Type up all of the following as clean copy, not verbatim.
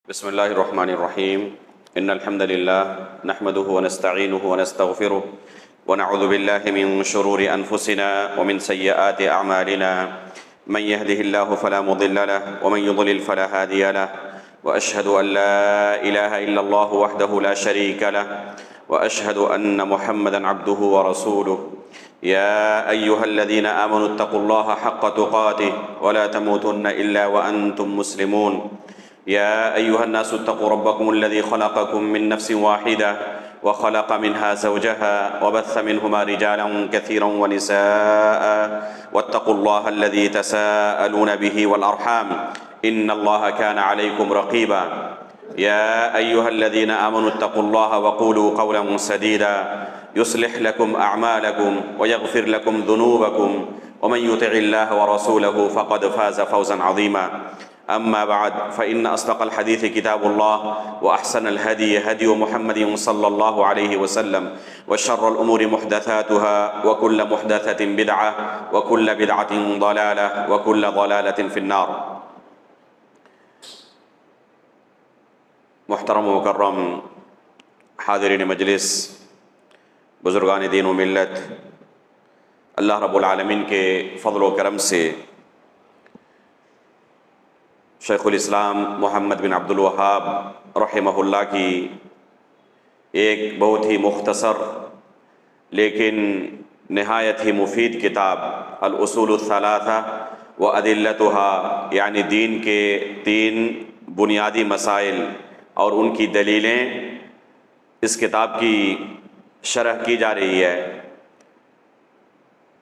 بسم الله الرحمن الرحيم إن الحمد لله نحمده ونستعينه ونستغفره ونعوذ بالله من شرور أنفسنا ومن سيئات أعمالنا من يهده الله فلا مضل له ومن يضلل فلا هادي له وأشهد أن لا إله إلا الله وحده لا شريك له وأشهد أن محمدا عبده ورسوله يا أيها الذين آمنوا اتقوا الله حق تقاته ولا تموتن إلا وأنتم مسلمون يا أيها الناس اتقوا ربكم الذي خلقكم من نفس واحدة وخلق منها زوجها وبث منهما رجالا كثيرا ونساء واتقوا الله الذي تساءلون به والأرحام إن الله كان عليكم رقيبا يا أيها الذين آمنوا اتقوا الله وقولوا قولا سديدا يصلح لكم أعمالكم ويغفر لكم ذنوبكم ومن يطع الله ورسوله فقد فاز فوزا عظيما أما بعد فإن أصدق الحديث كتاب الله وأحسن الهدي هدي محمد صلى الله عليه وسلم وشر الأمور محدثاتها وكل محدثة بدعة وكل بدعة ضلالة وكل ضلالة في النار۔ محترم و مکرم حاضرین مجلس، بزرگان دین و ملت، اللہ رب العالمین کے فضل و کرم سے شیخ الاسلام محمد بن عبد الوہاب رحمہ اللہ کی ایک بہت ہی مختصر لیکن نہایت ہی مفید کتاب الاصول الثلاثہ وادلتها، یعنی دین کے 3 بنیادی مسائل اور ان کی دلیلیں، اس کتاب کی شرح کی جا رہی ہے۔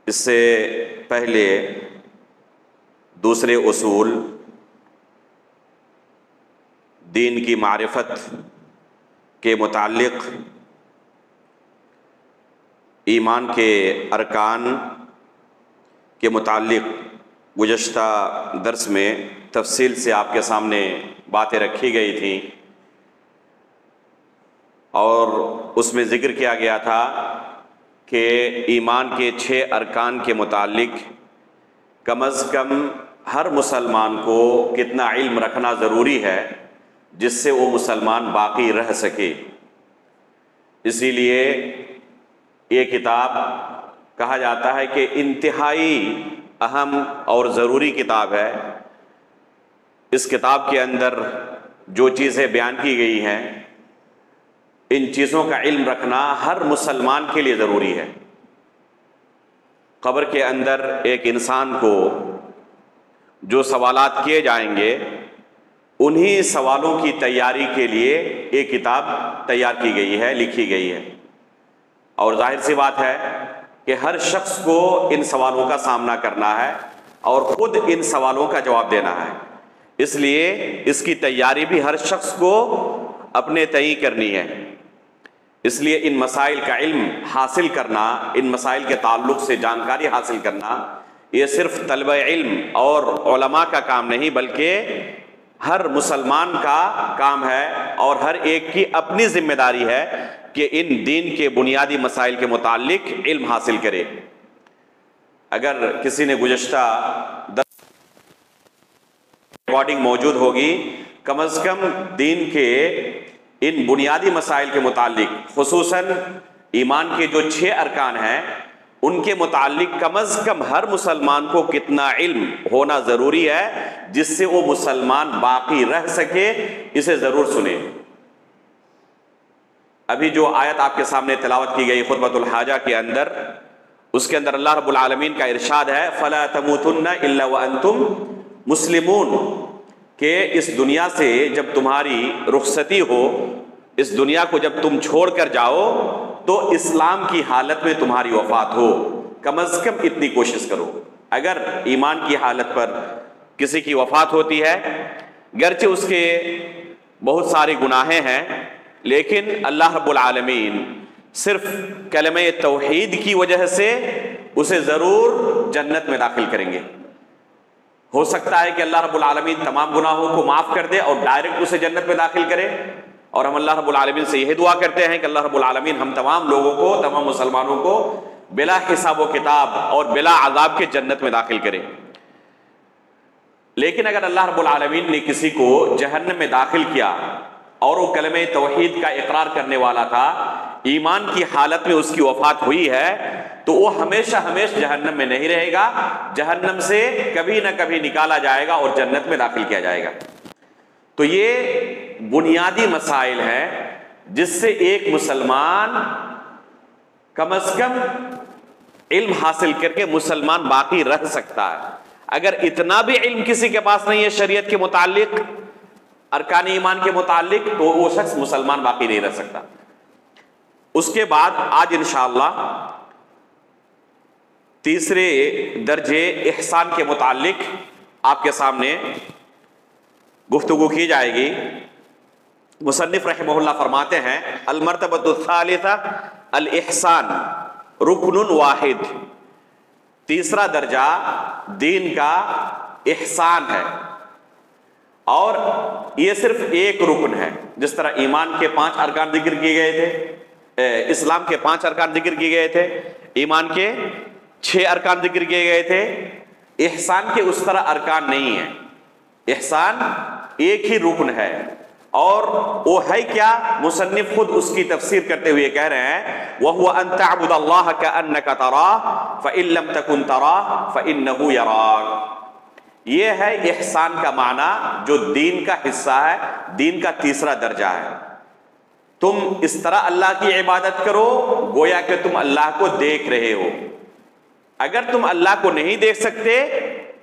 اس سے پہلے دوسرے اصول دین کی معرفت کے متعلق ایمان کے ارکان کے متعلق گزشتہ درس میں تفصیل سے آپ کے سامنے باتیں رکھی گئی تھیں، اور اس میں ذکر کیا گیا تھا کہ ایمان کے 6 ارکان کے متعلق کم از کم ہر مسلمان کو کتنا علم رکھنا ضروری ہے جس سے وہ مسلمان باقی رہ سکے۔ اسی لیے یہ کتاب کہا جاتا ہے کہ انتہائی اہم اور ضروری کتاب ہے۔ اس کتاب کے اندر جو چیزیں بیان کی گئی ہیں، ان چیزوں کا علم رکھنا ہر مسلمان کے لیے ضروری ہے۔ قبر کے اندر ایک انسان کو جو سوالات کیے جائیں گے، انہی سوالوں کی تیاری کے لیے ایک کتاب تیار کی گئی ہے، لکھی گئی ہے، اور ظاہر سی بات ہے کہ ہر شخص کو ان سوالوں کا سامنا کرنا ہے اور خود ان سوالوں کا جواب دینا ہے۔ اس لیے اس کی تیاری بھی ہر شخص کو اپنے تئیں کرنی ہے۔ اس لیے ان مسائل کا علم حاصل کرنا، ان مسائل کے تعلق سے جانکاری حاصل کرنا، یہ صرف طلبہ علم اور علماء کا کام نہیں بلکہ ہر مسلمان کا کام ہے، اور ہر ایک کی اپنی ذمہ داری ہے کہ ان دین کے بنیادی مسائل کے متعلق علم حاصل کرے۔ اگر کسی نے گزشتہ ریکارڈنگ موجود ہوگی، کم از کم دین کے ان بنیادی مسائل کے متعلق، خصوصاً ایمان کے جو 6 ارکان ہیں، ان کے متعلق کم از کم ہر مسلمان کو کتنا علم ہونا ضروری ہے جس سے وہ مسلمان باقی رہ سکے، اسے ضرور سنیں۔ ابھی جو آیت آپ کے سامنے تلاوت کی گئی خطبۃ الحاجہ کے اندر، اس کے اندر اللہ رب العالمین کا ارشاد ہے فَلَا تَمُوتُنَّ إِلَّا وَأَنْتُمْ مُسْلِمُونَ، کہ اس دنیا سے جب تمہاری رخصتی ہو، اس دنیا کو جب تم چھوڑ کر جاؤ تو اسلام کی حالت میں تمہاری وفات ہو۔ کم از کم اتنی کوشش کرو۔ اگر ایمان کی حالت پر کسی کی وفات ہوتی ہے، گرچہ اس کے بہت سارے گناہیں ہیں، لیکن اللہ رب العالمین صرف کلمہ توحید کی وجہ سے اسے ضرور جنت میں داخل کریں گے۔ ہو سکتا ہے کہ اللہ رب العالمین تمام گناہوں کو معاف کر دے اور ڈائریکٹ اسے جنت میں داخل کرے، اور ہم اللہ رب العالمین سے یہی دعا کرتے ہیں کہ اللہ رب العالمین ہم تمام لوگوں کو، تمام مسلمانوں کو بلا حساب و کتاب اور بلا عذاب کے جنت میں داخل کرے۔ لیکن اگر اللہ رب العالمین نے کسی کو جہنم میں داخل کیا اور وہ کلمہ توحید کا اقرار کرنے والا تھا، ایمان کی حالت میں اس کی وفات ہوئی ہے، تو وہ ہمیشہ جہنم میں نہیں رہے گا، جہنم سے کبھی نہ کبھی نکالا جائے گا اور جنت میں داخل کیا جائے گا۔ تو یہ بنیادی مسائل ہیں جس سے ایک مسلمان کم از کم علم حاصل کر کے مسلمان باقی رہ سکتا ہے۔ اگر اتنا بھی علم کسی کے پاس نہیں ہے شریعت کے متعلق، ارکان ایمان کے متعلق، تو وہ شخص مسلمان باقی نہیں رہ سکتا۔ اس کے بعد آج انشاءاللہ تیسرے درجے احسان کے متعلق آپ کے سامنے گفتگو کی جائے گی۔ مصنف رحمہ اللہ فرماتے ہیں المرتبۃ الثالثہ الاحسان رکن واحد، تیسرا درجہ دین کا احسان ہے، اور یہ صرف ایک رکن ہے۔ جس طرح ایمان کے 5 ارکان ذکر کیے گئے تھے، اسلام کے 5 ارکان ذکر کیے گئے تھے، ایمان کے 6 ارکان ذکر کیے گئے تھے، احسان کے اس طرح ارکان نہیں ہیں۔ احسان ایک ہی رکن ہے، اور وہ ہے کیا؟ مصنف خود اس کی تفسیر کرتے ہوئے کہہ رہے ہیں وَهُوَ أَن تَعْبُدَ اللَّهَ كَأَنَّكَ تَرَاهُ فَإِن لَّمْ تَكُن تَرَاهُ فَإِنَّهُ يَرَاكَ۔ یہ ہے احسان کا معنی جو دین کا حصہ ہے، دین کا تیسرا درجہ ہے۔ تم اس طرح اللہ کی عبادت کرو گویا کہ تم اللہ کو دیکھ رہے ہو۔ اگر تم اللہ کو نہیں دیکھ سکتے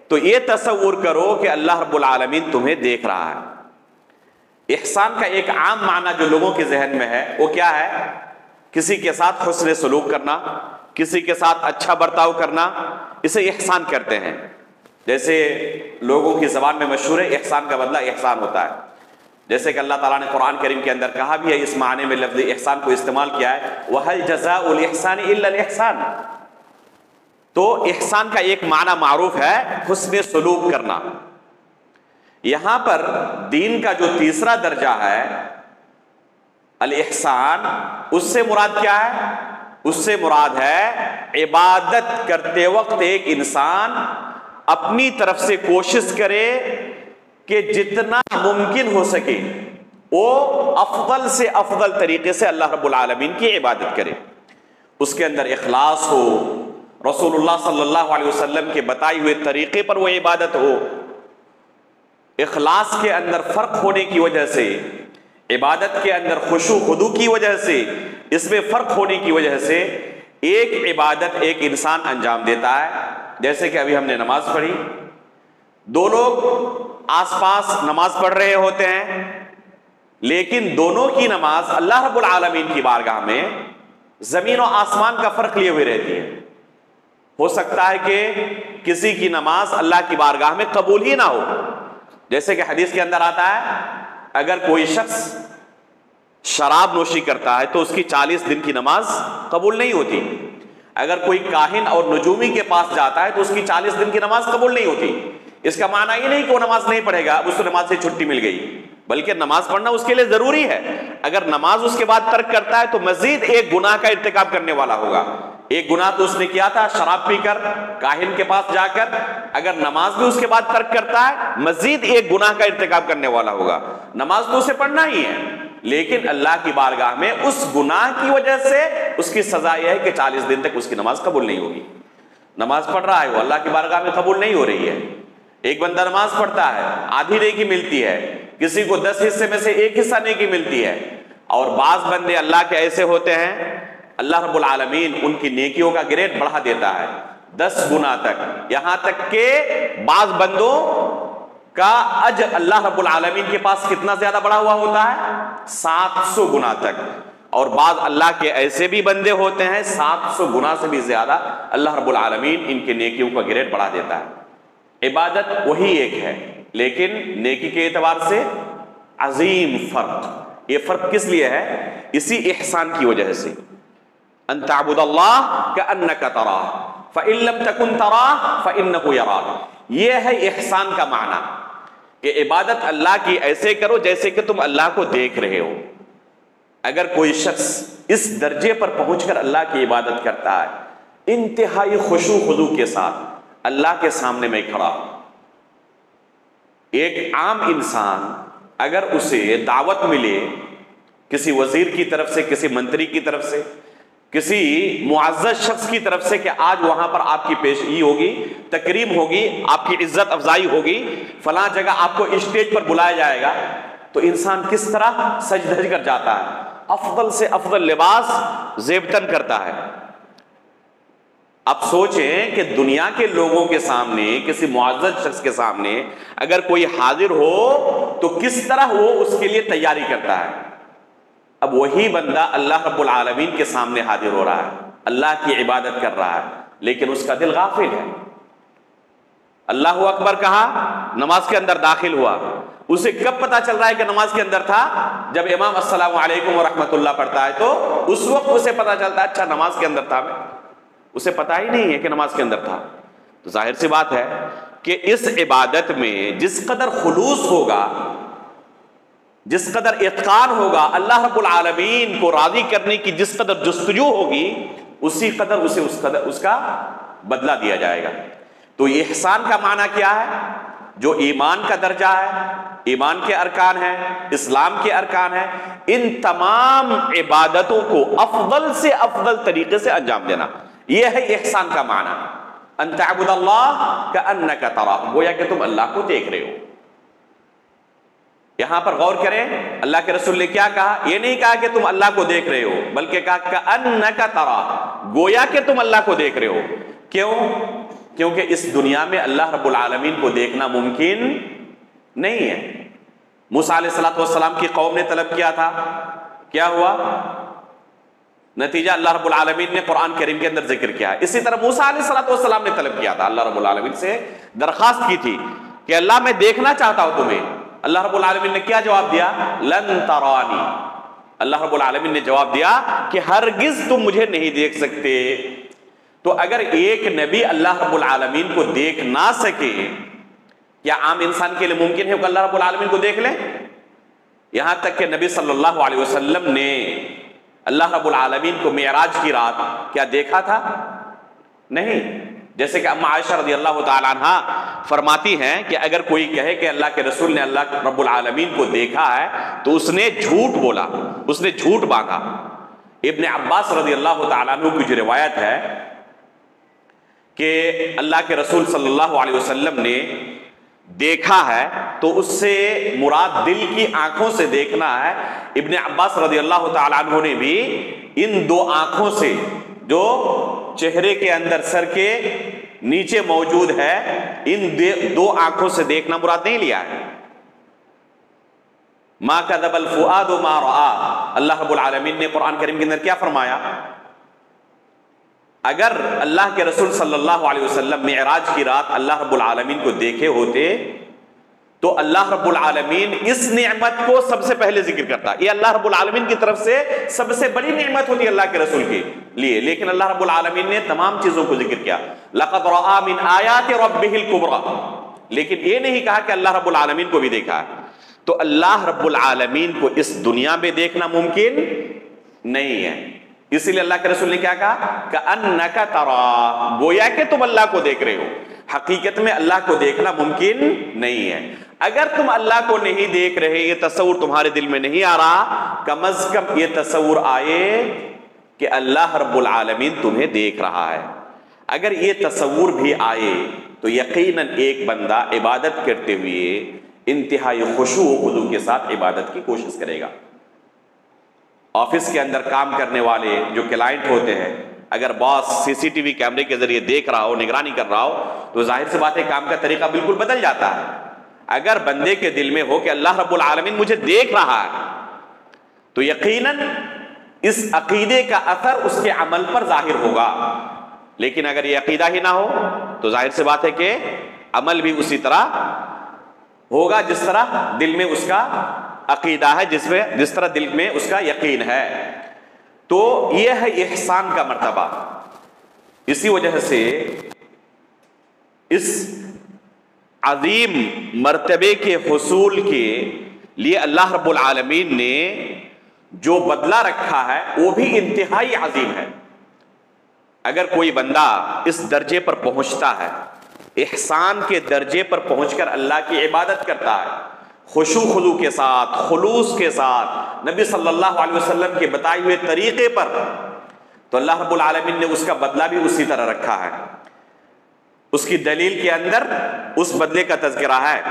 تو یہ تصور کرو کہ اللہ رب العالمین تمہیں دیکھ رہا ہے۔ احسان کا ایک عام معنی جو لوگوں کے ذہن میں ہے وہ کیا ہے؟ کسی کے ساتھ حسن سلوک کرنا، کسی کے ساتھ اچھا برتاؤ کرنا، اسے احسان کرتے ہیں۔ جیسے لوگوں کی زبان میں مشہور ہے احسان کا بدلہ احسان ہوتا ہے، جیسے کہ اللہ تعالیٰ نے قرآن کریم کے اندر کہا بھی ہے، اس معنی میں لفظ احسان کو استعمال کیا ہے وَهَلْ جَزَاءُ الْإِحْسَانِ إِلَّا الْإِحْسَانِ۔ تو احسان کا ایک معنی معروف ہے حسن سلوک کرنا۔ یہاں پر دین کا جو تیسرا درجہ ہے الاحسان، اس سے مراد کیا ہے؟ اس سے مراد ہے عبادت کرتے وقت ایک انسان اپنی طرف سے کوشش کرے کہ جتنا ممکن ہو سکے وہ افضل سے افضل طریقے سے اللہ رب العالمین کی عبادت کرے، اس کے اندر اخلاص ہو، رسول اللہ صلی اللہ علیہ وسلم کے بتائے ہوئے طریقے پر وہ عبادت ہو۔ اخلاص کے اندر فرق ہونے کی وجہ سے، عبادت کے اندر خشوع خضوع کی وجہ سے، اس میں فرق ہونے کی وجہ سے ایک عبادت ایک انسان انجام دیتا ہے۔ جیسے کہ ابھی ہم نے نماز پڑھی، 2 لوگ آس پاس نماز پڑھ رہے ہوتے ہیں، لیکن دونوں کی نماز اللہ رب العالمین کی بارگاہ میں زمین و آسمان کا فرق لیے ہوئے رہتی ہے۔ ہو سکتا ہے کہ کسی کی نماز اللہ کی بارگاہ میں قبول ہی نہ ہو، جیسے کہ حدیث کے اندر آتا ہے اگر کوئی شخص شراب نوشی کرتا ہے تو اس کی 40 دن کی نماز قبول نہیں ہوتی۔ اگر کوئی کاہن اور نجومی کے پاس جاتا ہے تو اس کی 40 دن کی نماز قبول نہیں ہوتی۔ اس کا معنی یہ نہیں کہ وہ نماز نہیں پڑھے گا، اس کو نماز سے چھٹی مل گئی، بلکہ نماز پڑھنا اس کے لیے ضروری ہے۔ اگر نماز اس کے بعد ترک کرتا ہے تو مزید ایک گناہ کا ارتکاب کرنے والا ہوگا۔ ایک گناہ تو اس نے کیا تھا شراب پی کر، کاہن کے پاس جا کر، اگر نماز بھی اس کے بعد ترک کرتا ہے مزید ایک گناہ کا ارتکاب کرنے والا ہوگا۔ نماز تو اسے پڑھنا ہی ہے، لیکن اللہ کی بارگاہ میں اس گناہ کی وجہ سے اس کی سزا یہ ہے کہ 40 دن تک اس کی نماز قبول نہیں ہوگی۔ نماز پڑھ رہا ہے وہ اللہ کی بارگاہ میں قبول نہیں ہو رہی ہے۔ ایک بندہ نماز پڑھتا ہے، آدھی نیکی ملتی ہے، کسی کو 10 حصے میں سے 1 حصہ نیکی ملتی ہے، اور بعض بندے اللہ کے ایسے ہوتے ہیں اللہ رب العالمین ان کی نیکیوں کا گریڈ بڑھا دیتا ہے 10 گنا تک، یہاں تک کہ بعض بندوں کا اجر اللہ رب العالمین کے پاس کتنا زیادہ بڑھا ہوا ہوتا ہے 700 گنا تک، اور بعض اللہ کے ایسے بھی بندے ہوتے ہیں 700 گنا سے بھی زیادہ اللہ رب العالمین ان کے نیکیوں کا گریڈ بڑھا دیتا ہے۔ عبادت وہی ایک ہے، لیکن نیکی کے اعتبار سے عظیم فرق۔ یہ فرق کس لیے ہے؟ اسی احسان کی وجہ سے، ان تعبد اللہ کأنک تراہ فإن لم تکن تراہ فإنہ یراک۔ یہ ہے احسان کا معنی کہ عبادت اللہ کی ایسے کرو جیسے کہ تم اللہ کو دیکھ رہے ہو۔ اگر کوئی شخص اس درجے پر پہنچ کر اللہ کی عبادت کرتا ہے انتہائی خشوع خضوع کے ساتھ، اللہ کے سامنے میں کھڑا، ایک عام انسان اگر اسے دعوت ملے کسی وزیر کی طرف سے، کسی منتری کی طرف سے، کسی معزز شخص کی طرف سے کہ آج وہاں پر آپ کی پیشگی ہوگی، تکریم ہوگی، آپ کی عزت افزائی ہوگی، فلاں جگہ آپ کو اسٹیج پر بلایا جائے گا، تو انسان کس طرح سج دھج کر جاتا ہے، افضل سے افضل لباس زیبتن کرتا ہے۔ اب سوچیں کہ دنیا کے لوگوں کے سامنے، کسی معزز شخص کے سامنے اگر کوئی حاضر ہو تو کس طرح وہ اس کے لیے تیاری کرتا ہے۔ اب وہی بندہ اللہ رب العالمین کے سامنے حاضر ہو رہا ہے، اللہ کی عبادت کر رہا ہے، لیکن اس کا دل غافل ہے۔ اللہ اکبر کہا، نماز کے اندر داخل ہوا، اسے کب پتا چل رہا ہے کہ نماز کے اندر تھا؟ جب امام السلام علیکم ورحمۃ اللہ پڑھتا ہے تو اس وقت اسے پتا چلتا ہے اچھا نماز کے اندر تھا میں، اسے پتا ہی نہیں ہے کہ نماز کے اندر تھا۔ تو ظاہر سی بات ہے کہ اس عبادت میں جس قدر خلوص ہوگا، جس قدر اتقان ہوگا، اللہ رب العالمین کو راضی کرنے کی جس قدر جستجو ہوگی، اسی قدر اسے اس کا بدلہ دیا جائے گا۔ تو یہ احسان کا معنی کیا ہے؟ جو ایمان کا درجہ ہے، ایمان کے ارکان ہیں، اسلام کے ارکان ہیں، ان تمام عبادتوں کو افضل سے افضل طریقے سے انجام دینا، یہ ہے احسان کا معنی۔ ان تعبد اللہ کأنک تراہ، گویا کہ تم اللہ کو دیکھ رہے ہو۔ یہاں پر غور کریں، اللہ کے رسول نے کیا کہا؟ یہ نہیں کہا کہ تم اللہ کو دیکھ رہے ہو، بلکہ کہا کأنک تراہ، گویا کہ تم اللہ کو دیکھ رہے ہو۔ کیوں؟ کیونکہ اس دنیا میں اللہ رب العالمین کو دیکھنا ممکن نہیں ہے۔ موسیٰ علیہ السلام کی قوم نے طلب کیا تھا، کیا ہوا؟ نتیجہ اللہ رب العالمین نے قرآن کریم کے اندر ذکر کیا ہے۔ اسی طرح موسیٰ علیہ السلام نے طلب کیا تھا، اللہ رب العالمین سے درخواست کی تھی کہ اللہ میں دیکھنا چاہتا ہوں تمہیں۔ اللہ رب العالمین نے کیا جواب دیا؟ لن ترانی، اللہ رب العالمین نے جواب دیا کہ ہرگز تم مجھے نہیں دیکھ سکتے۔ تو اگر ایک نبی اللہ رب العالمین کو دیکھ نہ سکے، کیا عام انسان کے لیے ممکن ہے کہ اللہ رب العالمین کو دیکھ لیں؟ یہاں تک کہ نبی صلی اللہ علیہ وسلم نے اللہ رب العالمین کو معراج کی رات کیا دیکھا تھا؟ نہیں۔ جیسے کہ اما عائشہ رضی اللہ تعالی عنہ فرماتی ہیں کہ اگر کوئی کہے کہ اللہ کے رسول نے اللہ رب العالمین کو دیکھا ہے تو اس نے جھوٹ بولا، اس نے جھوٹ باندھا۔ ابن عباس رضی اللہ تعالیٰ عنہ کی جو روایت ہے کہ اللہ کے رسول صلی اللہ علیہ وسلم نے دیکھا ہے تو اس سے مراد دل کی آنکھوں سے دیکھنا ہے۔ ابن عباس رضی اللہ تعالیٰ عنہ نے بھی ان دو آنکھوں سے جو چہرے کے اندر سر کے نیچے موجود ہے، ان دو آنکھوں سے دیکھنا مراد نہیں لیا ہے۔ ما کذب الفؤاد ما رآ، اللہ رب العالمین نے قرآن کریم کے اندر کیا فرمایا؟ اگر اللہ کے رسول صلی اللہ علیہ وسلم معراج کی رات اللہ رب العالمین کو دیکھے ہوتے تو اللہ رب العالمین اس نعمت کو سب سے پہلے ذکر کرتا۔ یہ اللہ رب العالمین کی طرف سے سب سے بڑی نعمت ہوتی ہے اللہ کے رسول کے لیے، لیکن اللہ رب العالمین نے تمام چیزوں کو ذکر کیا۔ لقد رأى من آیات ربہ الکبریٰ، لیکن یہ نہیں کہا کہ اللہ رب العالمین کو بھی دیکھا ہے۔ تو اللہ رب العالمین کو اس دنیا میں دیکھنا ممکن نہیں ہے، اسی لیے اللہ کے رسول نے کیا کہا؟ کأنک تراہ، گویا کہ تم اللہ کو دیکھ رہے ہو۔ حقیقت میں اللہ کو دیکھنا ممکن نہیں ہے۔ اگر تم اللہ کو نہیں دیکھ رہے، یہ تصور تمہارے دل میں نہیں آ رہا، کم از کم یہ تصور آئے کہ اللہ رب العالمین تمہیں دیکھ رہا ہے۔ اگر یہ تصور بھی آئے تو یقیناً ایک بندہ عبادت کرتے ہوئے انتہائی خشوع و خضوع کے ساتھ عبادت کی کوشش کرے گا۔ آفس کے اندر کام کرنے والے جو کلائنٹ ہوتے ہیں، اگر باس سی سی ٹی وی کیمرے کے ذریعے دیکھ رہا ہو، نگرانی کر رہا ہو، تو ظاہر سی بات ہے کام کا طریقہ بالکل بدل جاتا ہے۔ اگر بندے کے دل میں ہو کہ اللہ رب العالمین مجھے دیکھ رہا ہے تو یقیناً اس عقیدے کا اثر اس کے عمل پر ظاہر ہوگا۔ لیکن اگر یہ عقیدہ ہی نہ ہو تو ظاہر سی بات ہے کہ عمل بھی اسی طرح ہوگا جس طرح دل میں اس کا عقیدہ ہے، جس طرح دل میں اس کا یقین ہے۔ تو یہ ہے احسان کا مرتبہ۔ اسی وجہ سے اس عظیم مرتبے کے حصول کے لیے اللہ رب العالمین نے جو بدلہ رکھا ہے وہ بھی انتہائی عظیم ہے۔ اگر کوئی بندہ اس درجے پر پہنچتا ہے احسان کے درجے پر پہنچ کر اللہ کی عبادت کرتا ہے، خشوع خضوع کے ساتھ، خلوص کے ساتھ، نبی صلی اللہ علیہ وسلم کے بتائے ہوئے طریقے پر، تو اللہ رب العالمین نے اس کا بدلہ بھی اسی طرح رکھا ہے۔ اس کی دلیل کے اندر اس بدلے کا تذکرہ ہے۔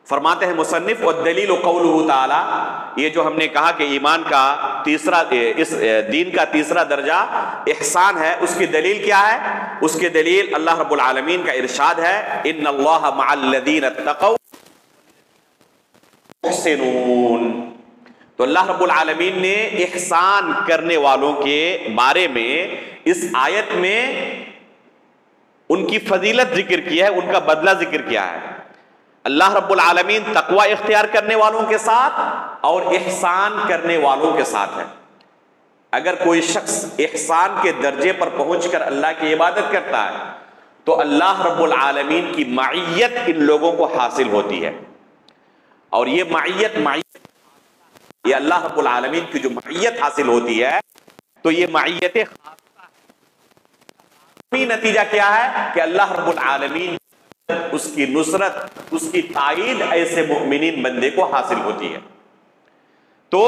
فرماتے ہیں مصنف والدلیل قولہ تعالی، یہ جو ہم نے کہا کہ ایمان کا تیسرا، اس دین کا تیسرا درجہ احسان ہے، اس کی دلیل کیا ہے؟ اس کی دلیل اللہ رب العالمین کا ارشاد ہے ان اللہ مع الذین اتقوا محسنون۔ تو اللہ رب العالمین نے احسان کرنے والوں کے بارے میں اس آیت میں ان کی فضیلت ذکر کی ہے، ان کا بدلہ ذکر کیا ہے۔ اللہ رب العالمین تقوی اختیار کرنے والوں کے ساتھ اور احسان کرنے والوں کے ساتھ ہے۔ اگر کوئی شخص احسان کے درجے پر پہنچ کر اللہ کی عبادت کرتا ہے تو اللہ رب العالمین کی معیت ان لوگوں کو حاصل ہوتی ہے، اور یہ معیت یہ اللہ رب العالمین کی جو معیت حاصل ہوتی ہے تو یہ معیت خاصہ ہے۔ نتیجہ کیا ہے کہ اللہ رب العالمین اس کی نصرت، اس کی تائید ایسے مؤمنین بندے کو حاصل ہوتی ہے۔ تو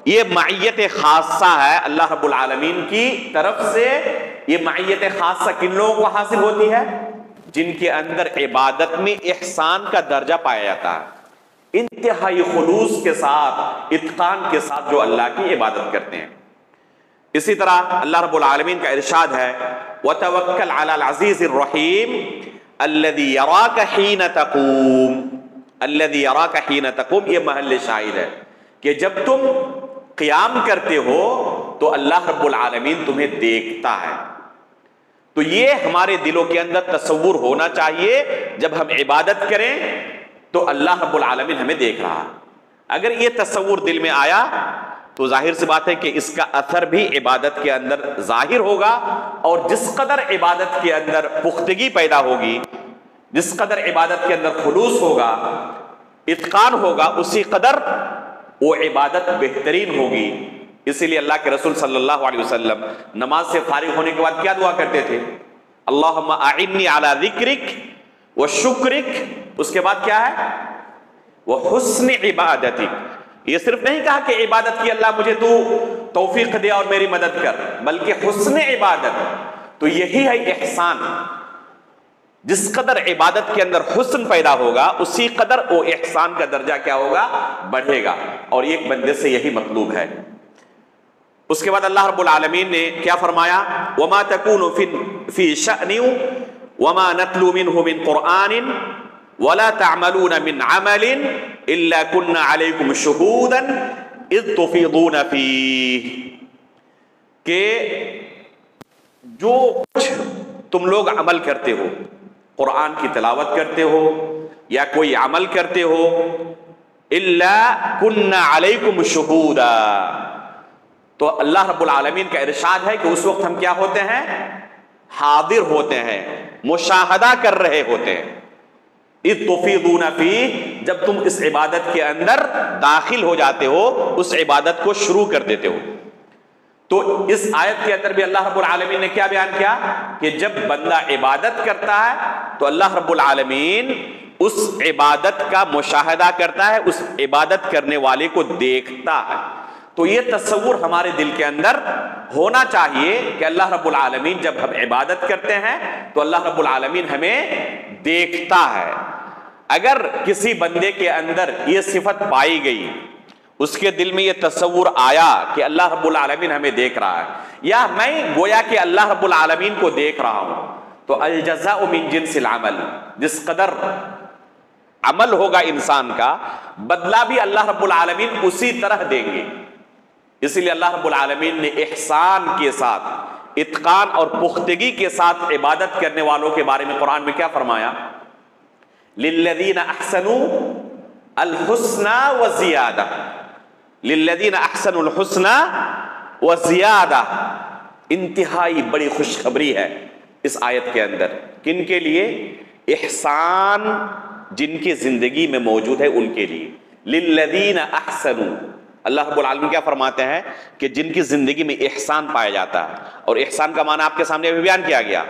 یہ معیت خاصہ ہے اللہ رب العالمین کی طرف سے۔ یہ معیت خاصہ کن لوگوں کو حاصل ہوتی ہے؟ جن کے اندر عبادت میں احسان کا درجہ پایا جاتا ہے، انتہائی خلوص کے ساتھ، اتقان کے ساتھ جو اللہ کی عبادت کرتے ہیں۔ اسی طرح اللہ رب العالمین کا ارشاد ہے وَتَوَكَّلْ عَلَى الْعَزِيزِ الرَّحِيمِ الَّذِي يَرَاكَ حِينَ تَقُومُ۔ الَّذِي يَرَاكَ حِينَ تَقُومُ، یہ محل شاہد ہے کہ جب تم قیام کرتے ہو تو اللہ رب العالمین تمہیں دیکھتا ہے۔ تو یہ ہمارے دلوں کے اندر تصور ہونا چاہیے، جب ہم عبادت کریں تو اللہ رب العالمین ہمیں دیکھ رہا ہے۔ اگر یہ تصور دل میں آیا تو ظاہر سی بات ہے کہ اس کا اثر بھی عبادت کے اندر ظاہر ہوگا، اور جس قدر عبادت کے اندر پختگی پیدا ہوگی، جس قدر عبادت کے اندر خلوص ہوگا، اتقان ہوگا، اسی قدر وہ عبادت بہترین ہوگی۔ اسی لیے اللہ کے رسول صلی اللہ علیہ وسلم نماز سے فارغ ہونے کے بعد کیا دعا کرتے تھے؟ اللہم اعنی علی ذکرک وشکرک، اس کے بعد کیا ہے؟ وحسن عبادتک۔ یہ صرف نہیں کہا کہ عبادت کی اللہ مجھے تو توفیق دے اور میری مدد کر، بلکہ حسن عبادت، تو یہی ہے احسان۔ جس قدر عبادت کے اندر حسن پیدا ہوگا اسی قدر وہ احسان کا درجہ کیا ہوگا؟ بڑھے گا، اور ایک بندے سے یہی مطلوب ہے۔ اس کے بعد اللہ رب العالمین نے کیا فرمایا؟ وَمَا تَكُونُ فِي شَأْنٍ وَمَا نَتْلُو مِنْهُ مِنْ قُرْآنٍ وَلَا تَعْمَلُونَ مِنْ عَمَلٍ إِلَّا كُنَّا عَلَيْكُمْ شُهُودًا إِذْ تُفِيضُونَ فِيهِ، کہ جو کچھ تم لوگ عمل کرتے ہو، قرآن کی تلاوت کرتے ہو یا کوئی عمل کرتے ہو، إِلَّا كُنَّا عَلَيْكُمْ شُهُودًا، تو اللہ رب العالمین کا ارشاد ہے کہ اس وقت ہم کیا ہوتے ہیں؟ حاضر ہوتے ہیں، مشاہدہ کر رہے ہوتے ہیں۔ اِذْ تُفِيضُونَ فِيهِ، جب تم اس عبادت کے اندر داخل ہو جاتے ہو، اس عبادت کو شروع کر دیتے ہو۔ تو اس آیت کے اندر بھی اللہ رب العالمین نے کیا بیان کیا کہ جب بندہ عبادت کرتا ہے تو اللہ رب العالمین اس عبادت کا مشاہدہ کرتا ہے، اس عبادت کرنے والے کو دیکھتا ہے۔ تو یہ تصور ہمارے دل کے اندر ہونا چاہیے کہ اللہ رب العالمین جب ہم عبادت کرتے ہیں تو اللہ رب العالمین ہمیں دیکھتا ہے۔ اگر کسی بندے کے اندر یہ صفت پائی گئی، اس کے دل میں یہ تصور آیا کہ اللہ رب العالمین ہمیں دیکھ رہا ہے، یا میں گویا کہ اللہ رب العالمین کو دیکھ رہا ہوں، تو الجزاء من جنس العمل، جس قدر عمل ہوگا انسان کا بدلہ بھی اللہ رب العالمین اسی طرح دیں گے۔ اسی لیے اللہ رب العالمین نے احسان کے ساتھ، اتقان اور پختگی کے ساتھ عبادت کرنے والوں کے بارے میں قرآن میں کیا فرمایا؟ للذین احسنوا الحسنى وزیادہ، للذین احسنوا الحسنى وزیادہ، انتہائی بڑی خوشخبری ہے اس آیت کے اندر۔ کن کے لیے؟ احسان جن کی زندگی میں موجود ہے ان کے لیے۔ للذین احسنوا، اللہ رب العالمین کیا فرماتے ہیں کہ جن کی زندگی میں احسان پایا جاتا ہے، اور احسان کا معنی آپ کے سامنے بھی بیان کیا گیا۔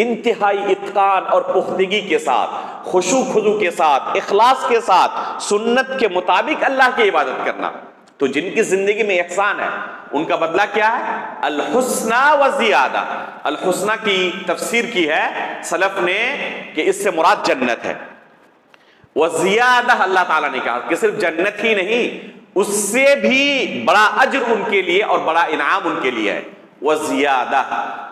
انتہائی اتقان اور پختگی کے ساتھ، خشوع خضوع کے ساتھ، اخلاص کے ساتھ سنت کے مطابق اللہ کی عبادت کرنا. تو جن کی زندگی میں احسان ہے ان کا بدلہ کیا ہے؟ الحسنى وزیادہ. الحسنى کی تفسیر کی ہے سلف نے کہ اس سے مراد جنت ہے. وزیادہ اللہ تعالیٰ نے کہا کہ صرف جنت ہی نہیں، اس سے بھی بڑا اجر ان کے لیے اور بڑا انعام ان کے لیے ہے. وزیادہ،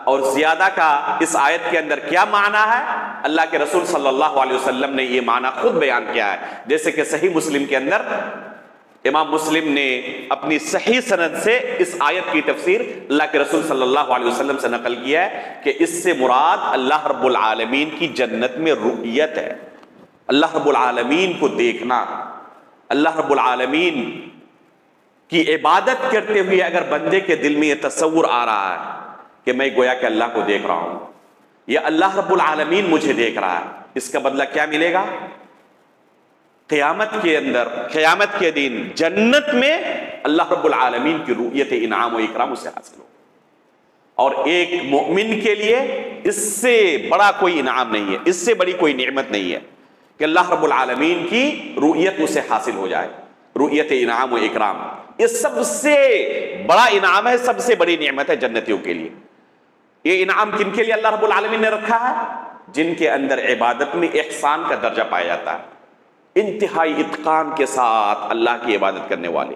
اور زیادہ کا اس آیت کے اندر کیا معنی ہے؟ اللہ کے رسول صلی اللہ علیہ وسلم نے یہ معنی خود بیان کیا ہے، جیسے کہ صحیح مسلم کے اندر امام مسلم نے اپنی صحیح سند سے اس آیت کی تفسیر اللہ کے رسول صلی اللہ علیہ وسلم سے نقل کیا ہے کہ اس سے مراد اللہ رب العالمین کی جنت میں رؤیت ہے. اللہ رب العالمین کو دیکھنا. اللہ رب العالمین کی عبادت کرتے ہوئے اگر بندے کے دل میں یہ تصور آ رہا ہے کہ میں گویا کہ اللہ کو دیکھ رہا ہوں یا اللہ رب العالمین مجھے دیکھ رہا ہے، اس کا بدلہ کیا ملے گا؟ قیامت کے اندر، قیامت کے دن جنت میں اللہ رب العالمین کی رؤیت انعام و اکرام اسے حاصل ہو. اور ایک مومن کے لیے اس سے بڑا کوئی انعام نہیں ہے، اس سے بڑی کوئی نعمت نہیں ہے کہ اللہ رب العالمین کی رؤیت اسے حاصل ہو جائے. رؤیت انعام و اکرام یہ سب سے بڑا انعام ہے، سب سے بڑی نعمت ہے جنتیوں کے لیے. یہ انعام کن کے لیے اللہ رب العالمین نے رکھا ہے؟ جن کے اندر عبادت میں احسان کا درجہ پایا جاتا ہے، انتہائی اتقان کے ساتھ اللہ کی عبادت کرنے والے.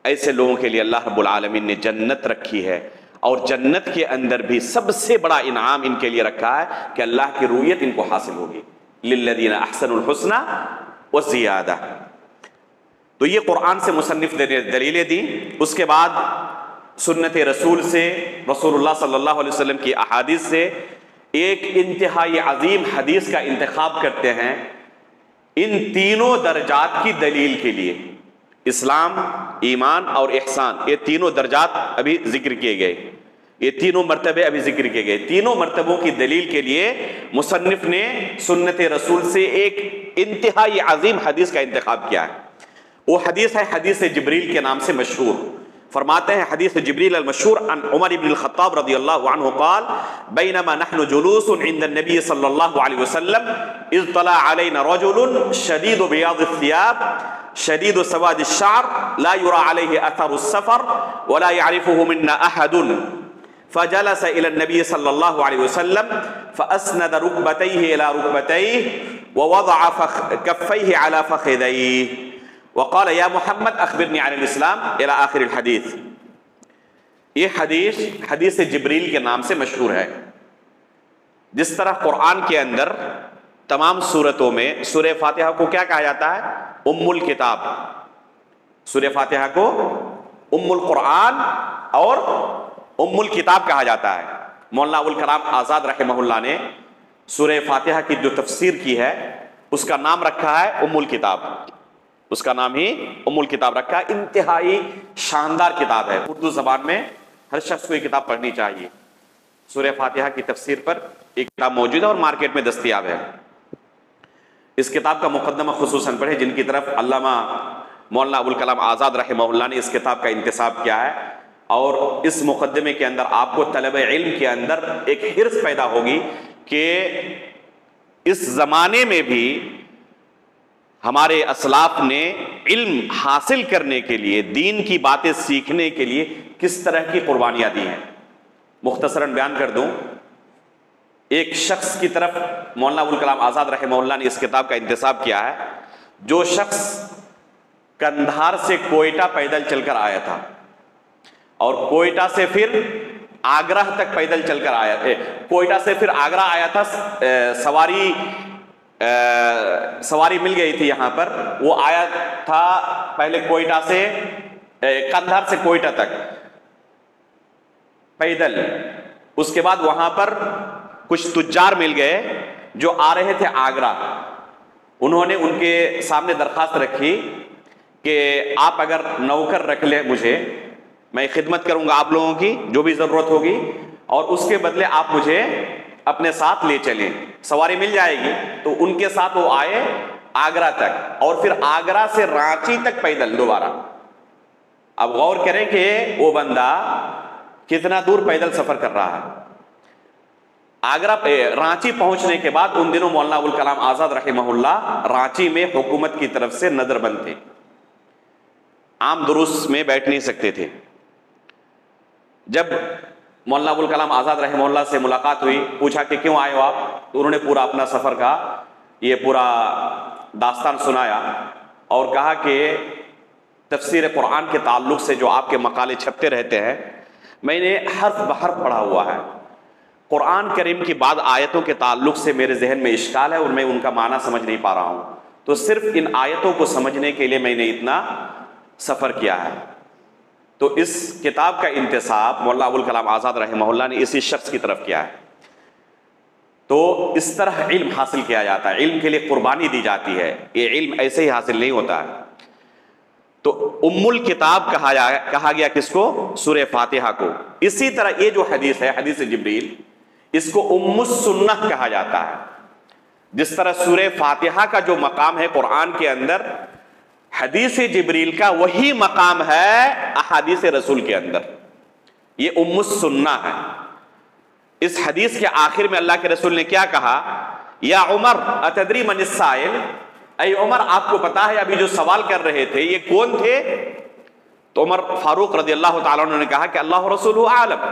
ایسے لوگوں کے لیے اللہ رب العالمین نے جنت رکھی ہے، اور جنت کے اندر بھی سب سے بڑا انعام ان کے لیے رکھا ہے کہ اللہ کی رؤیت ان کو حاصل ہوگی. للذین احسنوا الحسنى وزیادہ. تو یہ قرآن سے مصنف نے دلیلیں دی. اس کے بعد سنت رسول سے، رسول اللہ صلی اللہ علیہ وسلم کی احادیث سے ایک انتہائی عظیم حدیث کا انتخاب کرتے ہیں ان تینوں درجات کی دلیل کے لیے. اسلام، ایمان اور احسان، یہ تینوں درجات ابھی ذکر کیے گئے، یہ تینوں مرتبے ابھی ذکر کیے گئے. تینوں مرتبوں کی دلیل کے لیے مصنف نے سنت رسول سے ایک انتہائی عظیم حدیث کا انتخاب کیا ہے. وہ حدیث ہے حدیث جبریل کے نام سے مشہور. فرماتے ہیں حدیث جبریل المشہور عن عمر بن الخطاب رضی اللہ عنہ قال بینما نحن جلوس عند النبی صلی اللہ علیہ وسلم اذ طلع علینا رجل شدید بیاض الثياب شدید سواد الشعر لا يرى عليه اثر السفر ولا يعرفه منا احد فجلس الى النبي صلى الله عليه وسلم فاسند ركبتيه الى ركبتيه ووضع كفيه على فخذيه وقال یا محمد اخبرنی عن الاسلام الى آخر الحدیث. یہ حدیث حدیث جبریل کے نام سے مشہور ہے. جس طرح قرآن کے اندر تمام سورتوں میں سورہ فاتحہ کو کیا کہا جاتا ہے؟ ام الکتاب. سورہ فاتحہ کو ام القرآن اور ام الکتاب کہا جاتا ہے. مولانا ابوالکلام آزاد رحمہ اللہ نے سورہ فاتحہ کی جو تفسیر کی ہے اس کا نام رکھا ہے ام الکتاب. اس کا نام ہی ام الکتاب رکھا ہے. انتہائی شاندار کتاب ہے. اردو زبان میں ہر شخص کو یہ کتاب پڑھنی چاہیے. سورہ فاتحہ کی تفسیر پر ایک کتاب موجود ہے اور مارکیٹ میں دستیاب ہے. اس کتاب کا مقدمہ خصوصاً پڑھیں جن کی طرف علامہ مولانا ابوالکلام آزاد رحمہ اللہ نے اس کتاب کا انتساب کیا ہے. اور اس مقدمے کے اندر آپ کو طلب علم کے اندر ایک حرص پیدا ہوگی کہ اس زمانے میں بھی ہمارے اسلاف نے علم حاصل کرنے کے لیے، دین کی باتیں سیکھنے کے لیے کس طرح کی قربانیاں دی ہیں. مختصراً بیان کر دوں. ایک شخص کی طرف مولانا ابوالکلام آزاد رحمہ اللہ نے اس کتاب کا انتساب کیا ہے جو شخص کندھار سے کوئٹہ پیدل چل کر آیا تھا اور کوئٹہ سے پھر آگرہ تک پیدل چل کر آیا تھا. کوئٹہ سے پھر آگرہ آیا تھا. سواری مل گئی تھی یہاں پر. وہ آیا تھا پہلے کوئٹہ سے کندھار سے کوئٹہ تک پیدل. اس کے بعد وہاں پر کچھ تجار مل گئے جو آ رہے تھے آگرہ. انہوں نے ان کے سامنے درخواست رکھی کہ آپ اگر نوکر رکھ لیں مجھے، میں خدمت کروں گا آپ لوگوں کی جو بھی ضرورت ہوگی، اور اس کے بدلے آپ مجھے اپنے ساتھ لے چلیں، سواری مل جائے گی. تو ان کے ساتھ وہ آئے آگرہ تک اور پھر آگرہ سے رانچی تک پیدل دوبارہ. اب غور کریں کہ وہ بندہ کتنا دور پیدل سفر کر رہا ہے. آگرہ رانچی پہنچنے کے بعد ان دنوں مولانا ابوالکلام آزاد رحمہ اللہ رانچی میں حکومت کی طرف سے نظر بند تھے، عام دروس میں بیٹھ نہیں سکتے تھے۔ جب مولانا ابوالکلام آزاد رحمہ اللہ سے ملاقات ہوئی، پوچھا کہ کیوں آئے ہو آپ، تو انہوں نے پورا اپنا سفر کا یہ پورا داستان سنایا اور کہا کہ تفسیر قرآن کے تعلق سے جو آپ کے مقالے چھپتے رہتے ہیں، میں نے حرف بحرف پڑھا ہوا ہے، قرآن کریم کی بعض آیتوں کے تعلق سے میرے ذہن میں اشکال ہے اور میں ان کا معنی سمجھ نہیں پا رہا ہوں، تو صرف ان آیتوں کو سمجھنے کے لیے میں نے اتنا سفر کیا ہے۔ تو اس کتاب کا انتساب مولانا ابوالکلام آزاد رحمہ اللہ نے اسی شخص کی طرف کیا ہے۔ تو اس طرح علم حاصل کیا جاتا ہے، علم کے لیے قربانی دی جاتی ہے، یہ علم ایسے ہی حاصل نہیں ہوتا ہے۔ تو ام الکتاب کہا گیا کس کو؟ سورہ فاتحہ کو۔ اسی طرح یہ جو حدیث ہے، حدیث جبریل، اس کو ام السنہ کہا جاتا ہے۔ جس طرح سورہ فاتحہ کا جو مقام ہے قرآن کے اندر، حدیث جبریل کا وہی مقام ہے احادیث رسول کے اندر، یہ ام السنہ ہے۔ اس حدیث کے آخر میں اللہ کے رسول نے کیا کہا؟ یا عمر اتدری من السائل، اے عمر آپ کو پتا ہے ابھی جو سوال کر رہے تھے یہ کون تھے؟ تو عمر فاروق رضی اللہ تعالیٰ عنہ نے کہا کہ اللہ رسولہ عالم،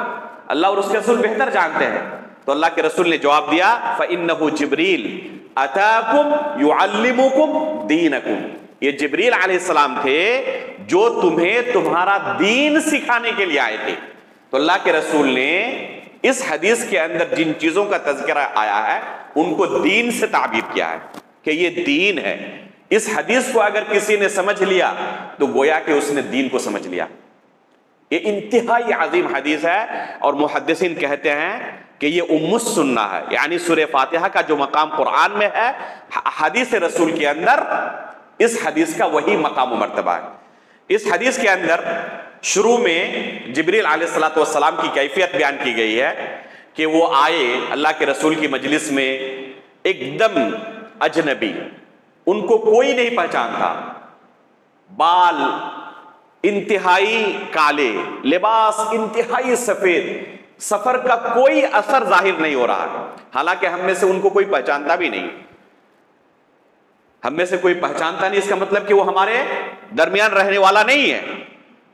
اللہ اور اس کے رسول بہتر جانتے ہیں۔ تو اللہ کے رسول نے جواب دیا فَإِنَّهُ جِبْرِيلٌ أَتَاكُمْ يُعَلِّمُكُمْ دِينَكُمْ، یہ جبریل علیہ السلام تھے جو تمہیں تمہارا دین سکھانے کے لیے آئے تھے۔ تو اللہ کے رسول نے اس حدیث کے اندر جن چیزوں کا تذکرہ آیا ہے ان کو دین سے تعبیر کیا ہے کہ یہ دین ہے۔ اس حدیث کو اگر کسی نے سمجھ لیا تو گویا کہ اس نے دین کو سمجھ لیا۔ یہ انتہائی عظیم حدیث ہے اور محدثین کہتے ہیں کہ یہ ام السنہ ہے، یعنی سورہ فاتحہ کا جو مقام قرآن میں ہے، حدیث رسول کے اندر اس حدیث کا وہی مقام و مرتبہ ہے۔ اس حدیث کے اندر شروع میں جبریل علیہ السلام کی کیفیت بیان کی گئی ہے کہ وہ آئے اللہ کے رسول کی مجلس میں ایک دم اجنبی، ان کو کوئی نہیں پہچانتا، بال انتہائی کالے، لباس انتہائی سفید، سفر کا کوئی اثر ظاہر نہیں ہو رہا، حالانکہ ہم میں سے ان کو کوئی پہچانتا بھی نہیں، ہم میں سے کوئی پہچانتا نہیں، اس کا مطلب کہ وہ ہمارے درمیان رہنے والا نہیں ہے،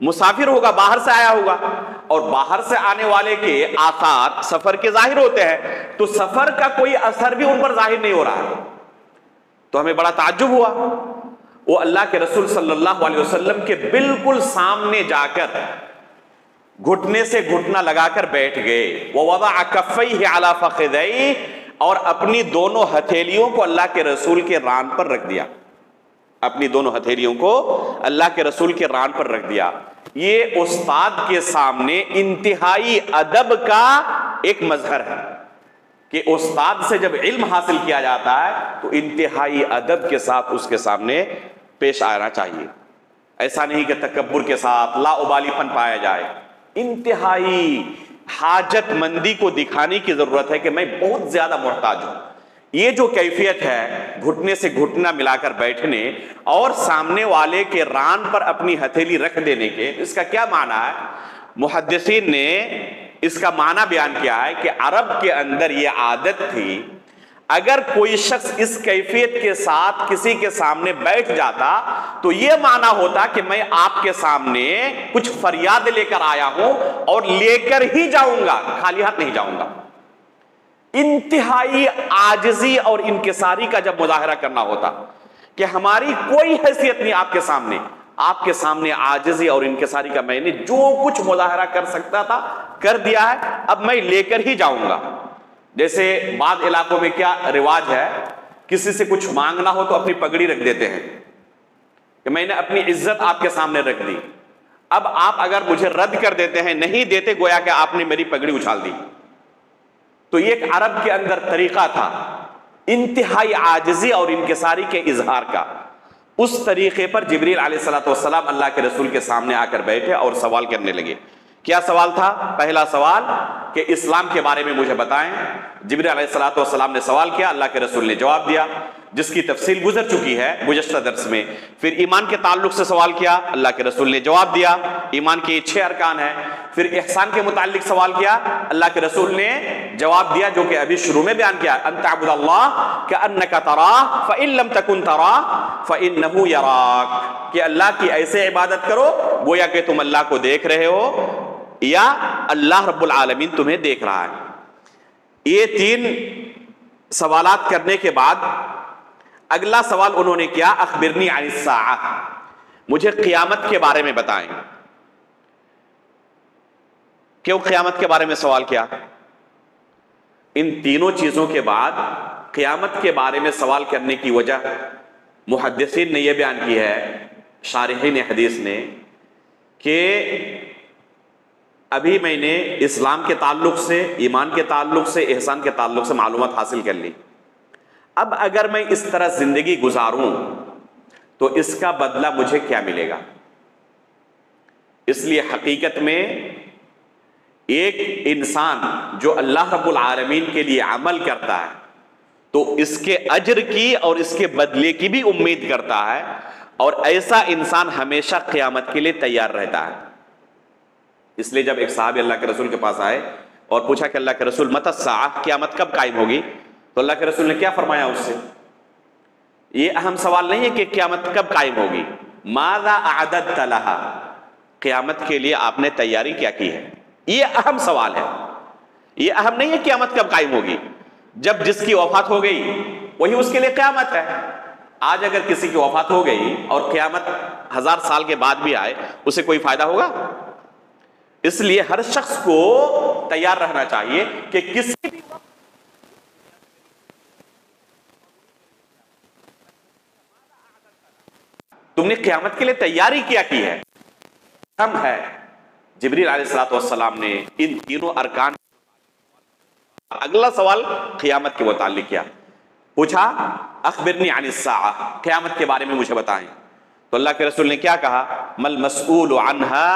مسافر ہوگا، باہر سے آیا ہوگا، اور باہر سے آنے والے کے آثار سفر کے ظاہر ہوتے ہیں، تو سفر کا کوئی اثر بھی ان پر ظاہر نہیں ہو رہا۔ تو ہمیں بڑا تعجب ہوا، وہ اللہ کے رسول صلی اللہ علیہ وسلم کے بالکل سامنے جا کر گھٹنے سے گھٹنا لگا کر بیٹھ گئے، وَوَضَعَ كَفَّيْهِ عَلَى فَخِذَيْهِ، اور اپنی دونوں ہتھیلیوں کو اللہ کے رسول کے ران پر رکھ دیا، اپنی دونوں ہتھیلیوں کو اللہ کے رسول کے ران پر رکھ دیا۔ یہ استاد کے سامنے انتہائی ادب کا ایک مظہر ہے کہ استاد سے جب علم حاصل کیا جاتا ہے تو انتہائی ادب کے ساتھ اس کے سامنے پیش آنا چاہیے، ایسا نہیں کہ تکبر کے ساتھ لا ابالی پن پایا جائے، انتہائی حاجت مندی کو دکھانے کی ضرورت ہے کہ میں بہت زیادہ محتاج ہوں۔ یہ جو کیفیت ہے گھٹنے سے گھٹنا ملا کر بیٹھنے اور سامنے والے کے ران پر اپنی ہتھیلی رکھ دینے کے، اس کا کیا معنی ہے؟ محدثین نے اس کا معنی بیان کیا ہے کہ عرب کے اندر یہ عادت تھی، اگر کوئی شخص اس کیفیت کے ساتھ کسی کے سامنے بیٹھ جاتا تو یہ معنی ہوتا کہ میں آپ کے سامنے کچھ فریاد لے کر آیا ہوں اور لے کر ہی جاؤں گا، خالی ہاتھ نہیں جاؤں گا۔ انتہائی عاجزی اور انکساری کا جب مظاہرہ کرنا ہوتا کہ ہماری کوئی حیثیت نہیں آپ کے سامنے عاجزی اور انکساری کا، میں نے جو کچھ مظاہرہ کر سکتا تھا کر دیا ہے، اب میں لے کر ہی جاؤں گا۔ جیسے بعض علاقوں میں کیا رواج ہے، کسی سے کچھ مانگنا ہو تو اپنی پگڑی رکھ دیتے ہیں کہ میں نے اپنی عزت آپ کے سامنے رکھ دی، اب آپ اگر مجھے رد کر دیتے ہیں، نہیں دیتے، گویا کہ آپ نے میری پگڑی اچھال دی۔ تو یہ ایک عرب کے اندر طریقہ تھا انتہائی عاجزی اور انکساری کے اظہار کا۔ اس طریقے پر جبریل علیہ السلام اللہ کے رسول کے سامنے آ کر بیٹھے اور سوال کرنے لگے۔ کیا سوال تھا؟ پہلا سوال کہ اسلام کے بارے میں مجھے بتائیں۔ جبریل علیہ الصلوۃ والسلام نے سوال کیا، اللہ کے رسول نے جواب دیا، جس کی تفصیل گزر چکی ہے گزشتہ درس میں۔ پھر ایمان کے تعلق سے سوال کیا، اللہ کے رسول نے جواب دیا، ایمان کے 6 ارکان ہیں۔ پھر احسان کے متعلق سوال کیا، اللہ کے رسول نے جواب دیا، جو کہ ابھی شروع میں بیان کیا، ان تعبد اللہ کأنک تراہ فإن لم تکن تراہ فإنہ یراک، کہ اللہ کی ایسے عبادت کرو گویا کہ تم اللہ کو دیکھ رہے ہو یا اللہ رب العالمین تمہیں دیکھ رہا ہے۔ یہ 3 سوالات کرنے کے بعد اگلا سوال انہوں نے کیا، اخبرنی عن الساعہ، مجھے قیامت کے بارے میں بتائیں۔ کیوں قیامت کے بارے میں سوال کیا؟ ان تینوں چیزوں کے بعد قیامت کے بارے میں سوال کرنے کی وجہ محدثین نے یہ بیان کی ہے، شارحین حدیث نے، کہ ابھی میں نے اسلام کے تعلق سے، ایمان کے تعلق سے، احسان کے تعلق سے معلومات حاصل کر لی، اب اگر میں اس طرح زندگی گزاروں تو اس کا بدلہ مجھے کیا ملے گا؟ اس لیے حقیقت میں ایک انسان جو اللہ رب العالمین کے لیے عمل کرتا ہے تو اس کے اجر کی اور اس کے بدلے کی بھی امید کرتا ہے، اور ایسا انسان ہمیشہ قیامت کے لیے تیار رہتا ہے۔ اس لیے جب ایک صحابی اللہ کے رسول کے پاس آئے اور پوچھا کہ اللہ کے رسول متی الساعہ، قیامت کب قائم ہوگی؟ تو اللہ کے رسول نے کیا فرمایا اس سے؟ یہ اہم سوال نہیں ہے کہ قیامت کب قائم ہوگی، ماذا اعددت لہا، قیامت کے لیے آپ نے تیاری کیا کی ہے، یہ اہم سوال ہے۔ یہ اہم نہیں ہے قیامت کب قائم ہوگی، جب جس کی وفات ہو گئی وہی اس کے لیے قیامت ہے۔ آج اگر کسی کی وفات ہو گئی اور قیامت 1000 سال کے بعد بھی آئے، اسے کوئی فائدہ ہوگا؟ اس لیے ہر شخص کو تیار رہنا چاہیے کہ کسی بھی وقت تم نے قیامت کے لیے تیاری کیا کی ہے، ہم ہے۔ جبریل علیہ الصلوۃ والسلام نے ان تینوں ارکان، اگلا سوال قیامت کے متعلق کیا، پوچھا اخبرنی عن الساعہ، قیامت کے بارے میں مجھے بتائیں۔ تو اللہ کے رسول نے کیا کہا، مل مسئول عنہا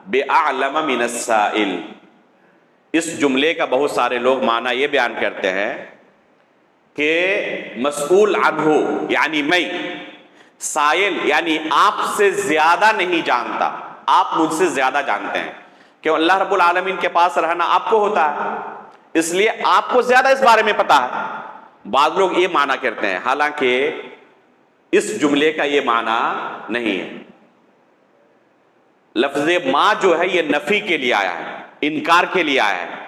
بأعلم من السائل۔ اس جملے کا بہت سارے لوگ معنی یہ بیان کرتے ہیں کہ مسئول عنہ یعنی میں، سائل یعنی آپ سے زیادہ نہیں جانتا، آپ مجھ سے زیادہ جانتے ہیں، کہ اللہ رب العالمین کے پاس رہنا آپ کو ہوتا ہے، اس لیے آپ کو زیادہ اس بارے میں پتا ہے۔ بعض لوگ یہ معنی کرتے ہیں، حالانکہ اس جملے کا یہ معنی نہیں ہے۔ لفظ ما جو ہے یہ نفی کے لیے آیا ہے، انکار کے لیے آیا ہے،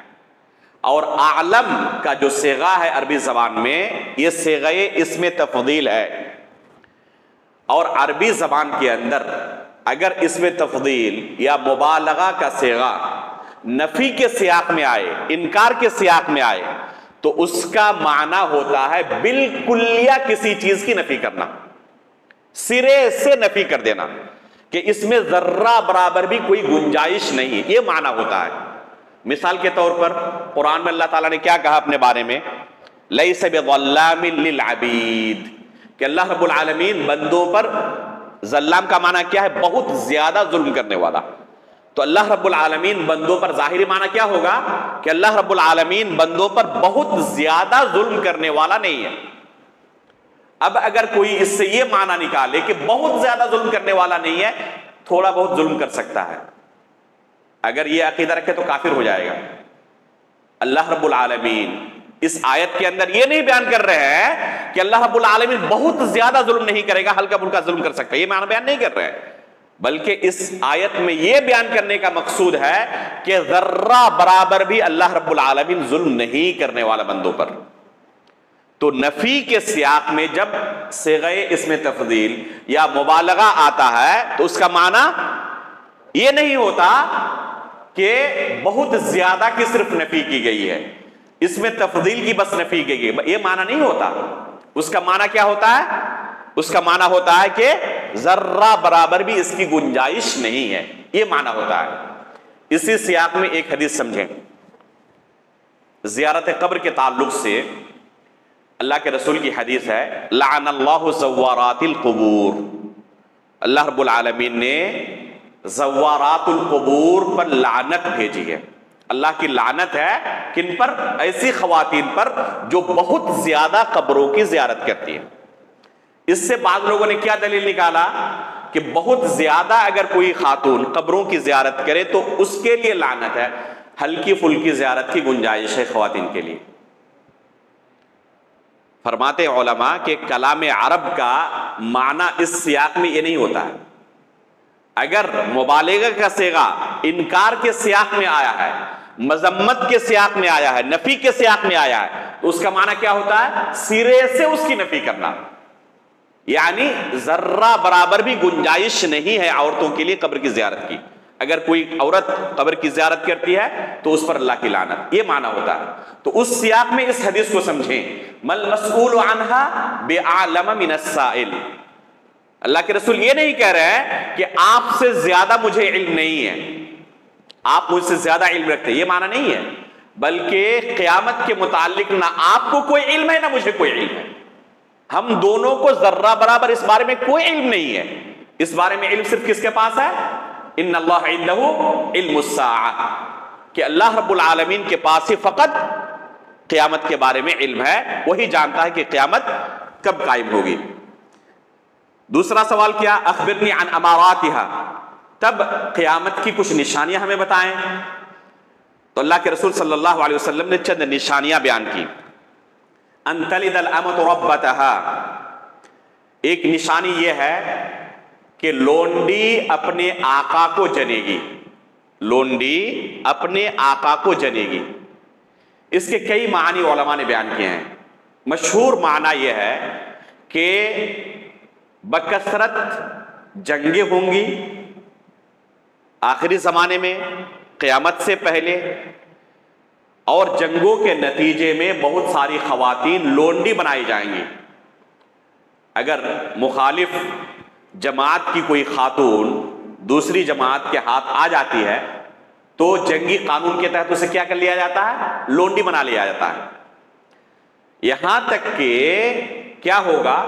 اور اعلم کا جو صیغہ ہے عربی زبان میں، یہ صیغہ اسم تفضیل ہے، اور عربی زبان کے اندر اگر اسم تفضیل یا مبالغہ کا صیغہ نفی کے سیاق میں آئے، انکار کے سیاق میں آئے، تو اس کا معنی ہوتا ہے بالکلیہ کسی چیز کی نفی کرنا، سرے سے نفی کر دینا، کہ اس میں ذرہ برابر بھی کوئی گنجائش نہیں، یہ معنی ہوتا ہے۔ مثال کے طور پر قرآن میں اللہ تعالیٰ نے کیا کہا اپنے بارے میں، لیس بظلام للعبید، کہ اللہ رب العالمین بندوں پر، ظلام کا معنی کیا ہے، بہت زیادہ ظلم کرنے والا، تو اللہ رب العالمین بندوں پر ظاہری معنی کیا ہوگا کہ اللہ رب العالمین بندوں پر بہت زیادہ ظلم کرنے والا نہیں ہے۔ اب اگر کوئی اس سے یہ معنی نکالے کہ بہت زیادہ ظلم کرنے والا نہیں ہے، تھوڑا بہت ظلم کر سکتا ہے، اگر یہ عقیدہ رکھے تو کافر ہو جائے گا۔ اللہ رب العالمین اس آیت کے اندر یہ نہیں بیان کر رہے ہیں کہ اللہ رب العالمین بہت زیادہ ظلم نہیں کرے گا، ہلکا پھلکا ظلم کر سکتا ہے، یہ معنی بیان نہیں کر رہے ہیں، بلکہ اس آیت میں یہ بیان کرنے کا مقصود ہے کہ ذرہ برابر بھی اللہ رب العالمین ظلم نہیں کرنے والا بندوں پر۔ تو نفی کے سیاق میں جب صیغہ اسم تفضیل یا مبالغہ آتا ہے تو اس کا معنی یہ نہیں ہوتا کہ بہت زیادہ کی صرف نفی کی گئی ہے، اس میں تفضیل کی بس نفی کی گئی، یہ معنی نہیں ہوتا۔ اس کا معنی کیا ہوتا ہے؟ اس کا معنی ہوتا ہے کہ ذرہ برابر بھی اس کی گنجائش نہیں ہے، یہ معنی ہوتا ہے۔ اسی سیاق میں ایک حدیث سمجھیں، زیارت قبر کے تعلق سے اللہ کے رسول کی حدیث ہے، لعن اللہ زوارات القبور، اللہ رب العالمین نے زوارات القبور پر لعنت بھیجی ہے۔ اللہ کی لعنت ہے کن پر؟ ایسی خواتین پر جو بہت زیادہ قبروں کی زیارت کرتی ہیں۔ اس سے بعض لوگوں نے کیا دلیل نکالا کہ بہت زیادہ اگر کوئی خاتون قبروں کی زیارت کرے تو اس کے لیے لعنت ہے، ہلکی پھلکی زیارت کی گنجائش ہے خواتین کے لیے۔ فرماتے علماء کہ کلام عرب کا معنی اس سیاق میں یہ نہیں ہوتا ہے۔ اگر مبالغہ کا صیغہ انکار کے سیاق میں آیا ہے، مذمت کے سیاق میں آیا ہے، نفی کے سیاق میں آیا ہے، تو اس کا معنی کیا ہوتا ہے؟ سرے سے اس کی نفی کرنا، یعنی ذرہ برابر بھی گنجائش نہیں ہے عورتوں کے لیے قبر کی زیارت کی۔ اگر کوئی عورت قبر کی زیارت کرتی ہے تو اس پر اللہ کی لعنت، یہ معنی ہوتا ہے۔ تو اس سیاق میں اس حدیث کو سمجھیں، مل مسئول عنہا بعالم من السائل۔ اللہ کے رسول یہ نہیں کہہ رہے ہیں کہ آپ سے زیادہ مجھے علم نہیں ہے، آپ مجھ سے زیادہ علم رکھتے ہیں، یہ معنی نہیں ہے، بلکہ قیامت کے متعلق نہ آپ کو کوئی علم ہے نہ مجھے کوئی علم ہے، ہم دونوں کو ذرہ برابر اس بارے میں کوئی علم نہیں ہے۔ اس بارے میں علم صرف کس کے پاس ہے؟ ان اللہ عنده علم الساعہ، کہ اللہ رب العالمین کے پاس ہی فقط قیامت کے بارے میں علم ہے، وہی جانتا ہے کہ قیامت کب قائم ہوگی۔ دوسرا سوال کیا؟ اخبرنی عن اماراتها، تب قیامت کی کچھ نشانیاں ہمیں بتائیں۔ تو اللہ کے رسول صلی اللہ علیہ وسلم نے چند نشانیاں بیان کی۔ ان تلد الامۃ ربتها، ایک نشانی یہ ہے کہ لونڈی اپنے آقا کو جنے گی، لونڈی اپنے آقا کو جنے گی۔ اس کے کئی معنی علماء نے بیان کیے ہیں۔ مشہور معنی یہ ہے کہ بکثرت جنگیں ہوں گی آخری زمانے میں، قیامت سے پہلے، اور جنگوں کے نتیجے میں بہت ساری خواتین لونڈی بنائی جائیں گی۔ اگر مخالف جماعت کی کوئی خاتون دوسری جماعت کے ہاتھ آ جاتی ہے تو جنگی قانون کے تحت اسے کیا کر لیا جاتا ہے؟ لونڈی بنا لیا جاتا ہے۔ یہاں تک کہ کیا ہوگا،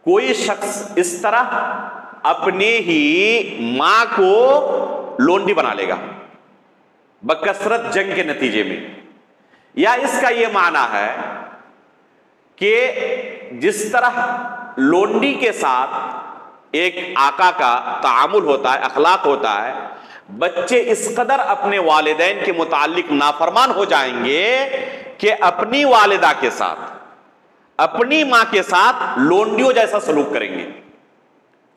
کوئی شخص اس طرح اپنے ہی ماں کو لونڈی بنا لے گا بکثرت جنگ کے نتیجے میں، یا اس کا یہ معنی ہے کہ جس طرح لونڈی کے ساتھ ایک آقا کا تعامل ہوتا ہے، اخلاق ہوتا ہے، بچے اس قدر اپنے والدین کے متعلق نافرمان ہو جائیں گے کہ اپنی والدہ کے ساتھ، اپنی ماں کے ساتھ لونڈیوں جیسا سلوک کریں گے۔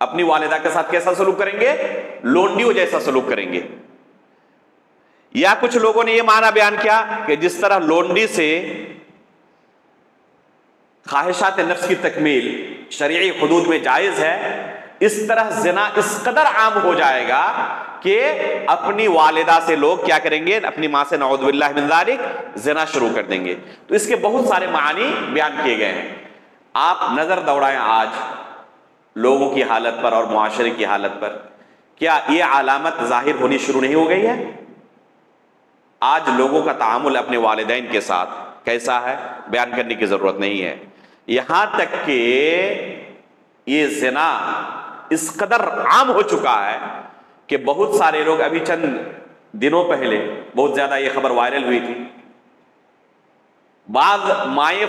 اپنی والدہ کے ساتھ کیسا سلوک کریں گے؟ لونڈیوں جیسا سلوک کریں گے۔ یا کچھ لوگوں نے یہ معنی بیان کیا کہ جس طرح لونڈی سے خواہشات نفس کی تکمیل شرعی حدود میں جائز ہے، اس طرح زنا اس قدر عام ہو جائے گا کہ اپنی والدہ سے لوگ کیا کریں گے؟ اپنی ماں سے نعوذ باللہ من ذالک زنا شروع کر دیں گے۔ تو اس کے بہت سارے معنی بیان کیے گئے ہیں۔ آپ نظر دوڑائیں آج لوگوں کی حالت پر اور معاشرے کی حالت پر، کیا یہ علامت ظاہر ہونی شروع نہیں ہو گئی ہے؟ آج لوگوں کا تعامل اپنے والدین کے ساتھ کیسا ہے بیان کرنے کی ضرورت نہیں ہے۔ یہاں تک کہ یہ زنا اس قدر عام ہو چکا ہے کہ بہت سارے لوگ، ابھی چند دنوں پہلے بہت زیادہ یہ خبر وائرل ہوئی تھی، بعض مائیں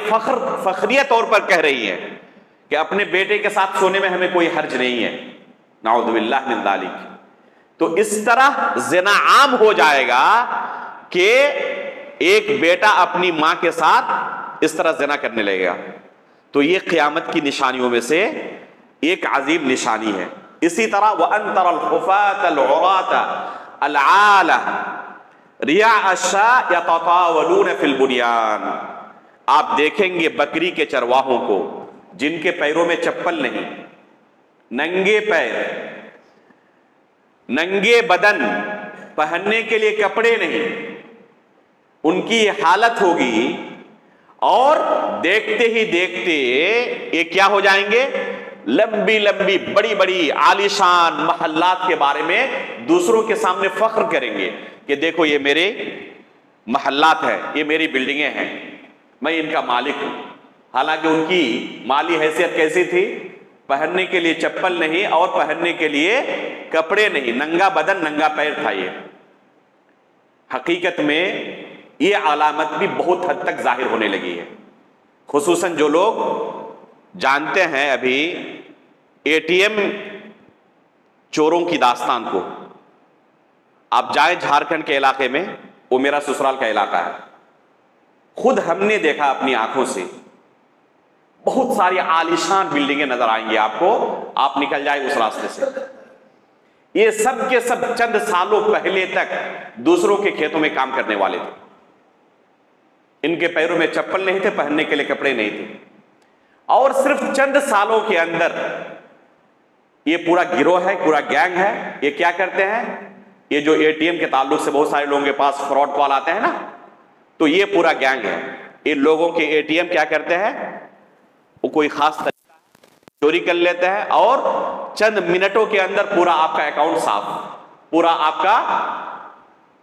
فخریہ طور پر کہہ رہی ہیں کہ اپنے بیٹے کے ساتھ سونے میں ہمیں کوئی حرج نہیں ہے، نعوذ باللہ من ذالک۔ تو اس طرح زنا عام ہو جائے گا کہ ایک بیٹا اپنی ماں کے ساتھ اس طرح زنا کرنے لگے گا۔ تو یہ قیامت کی نشانیوں میں سے ایک عظیم نشانی ہے۔ اسی طرح وَأَن تَرَى الْحُفَاةَ الْعُرَاةَ الْعَالَةَ رِعَاءَ الشَّاءِ يَتَطَاوَلُونَ فِي الْبُنْيَانِ، آپ دیکھیں گے بکری کے چرواہوں کو جن کے پیروں میں چپل نہیں، ننگے پیر، ننگے بدن، پہننے کے لیے کپڑے نہیں، ان کی یہ حالت ہوگی، اور دیکھتے ہی دیکھتے یہ کیا ہو جائیں گے؟ لمبی لمبی بڑی بڑی عالیشان محلات کے بارے میں دوسروں کے سامنے فخر کریں گے کہ دیکھو یہ میرے محلات ہیں، یہ میری بلڈنگیں ہیں، میں ان کا مالک ہوں۔ حالانکہ ان کی مالی حیثیت کیسی تھی؟ پہننے کے لیے چپل نہیں اور پہننے کے لیے کپڑے نہیں، ننگا بدن ننگا پیر تھا یہ۔ حقیقت میں یہ علامت بھی بہت حد تک ظاہر ہونے لگی ہے، خصوصاً جو لوگ جانتے ہیں ابھی اے ٹی ایم چوروں کی داستان کو. آپ جائیں جھارکھنڈ کے علاقے میں، وہ میرا سسرال کا علاقہ ہے، خود ہم نے دیکھا اپنی آنکھوں سے. بہت ساری عالیشان بلڈنگیں نظر آئیں گی آپ کو، آپ نکل جائیں اس راستے سے. یہ سب کے سب چند سالوں پہلے تک دوسروں کے کھیتوں میں کام کرنے والے تھے. ان کے پیروں میں چپل نہیں تھے، پہننے کے لیے کپڑے نہیں تھے، اور صرف چند سالوں کے اندر یہ پورا گروہ ہے، پورا گینگ ہے. یہ کیا کرتے ہیں؟ یہ جو اے ٹی ایم کے تعلق سے بہت سارے لوگوں کے پاس فراڈ کال آتے ہیں نا، تو یہ پورا گینگ ہے. ان لوگوں کے اے ٹی ایم کیا کرتے ہیں؟ وہ کوئی خاص طریقہ چوری کر لیتے ہیں اور چند منٹوں کے اندر پورا آپ کا اکاؤنٹ صاف، پورا آپ کا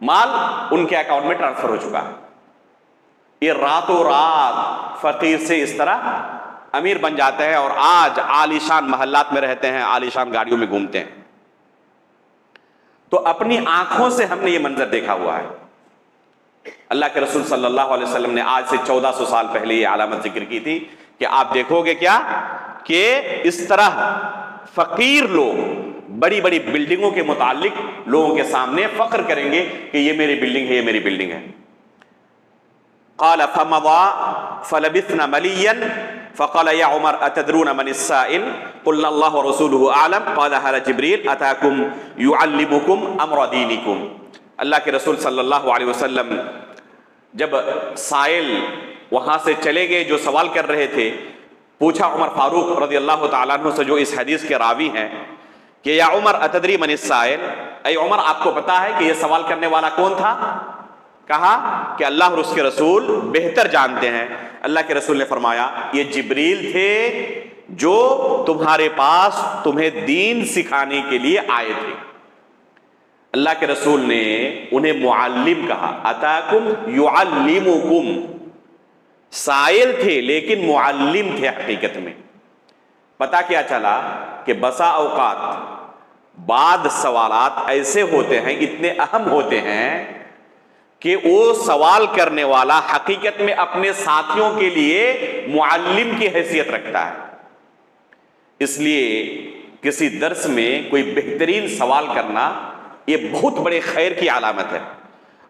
مال ان کے اکاؤنٹ میں ٹرانسفر ہو چکا ہے. یہ راتوں رات فقیر سے اس طرح امیر بن جاتے ہیں اور آج عالیشان محلات میں رہتے ہیں، عالیشان گاڑیوں میں گھومتے ہیں. تو اپنی آنکھوں سے ہم نے یہ منظر دیکھا ہوا ہے. اللہ کے رسول صلی اللہ علیہ وسلم نے آج سے 1400 سال پہلے یہ علامت ذکر کی تھی کہ آپ دیکھو گے کیا کہ اس طرح فقیر لوگ بڑی بڑی بلڈنگوں کے متعلق لوگوں کے سامنے فخر کریں گے کہ یہ میری بلڈنگ ہے، یہ میری بلڈنگ ہے. قال فمضى فلبثنا مليا فقال يا عمر اتدرون من السائل قلنا الله ورسوله اعلم قال هذا جبريل اتاكم يعلمكم امر دينكم. اللہ کے رسول صلی اللہ علیہ وسلم جب سائل وہاں سے چلے گئے جو سوال کر رہے تھے، پوچھا عمر فاروق رضی اللہ تعالیٰ عنہ سے جو اس حدیث کے راوی ہیں کہ یا عمر اتدری من السائل، اے عمر آپ کو پتا ہے کہ یہ سوال کرنے والا کون تھا؟ کہا کہ اللہ اور اس کے رسول بہتر جانتے ہیں. اللہ کے رسول نے فرمایا یہ جبریل تھے جو تمہارے پاس تمہیں دین سکھانے کے لیے آئے تھے. اللہ کے رسول نے انہیں معلم کہا، اتاکم یعلمکم. سائل تھے لیکن معلم تھے حقیقت میں. پتہ کیا چلا کہ بسا اوقات بعض سوالات ایسے ہوتے ہیں، اتنے اہم ہوتے ہیں کہ وہ سوال کرنے والا حقیقت میں اپنے ساتھیوں کے لیے معلم کی حیثیت رکھتا ہے. اس لیے کسی درس میں کوئی بہترین سوال کرنا یہ بہت بڑے خیر کی علامت ہے،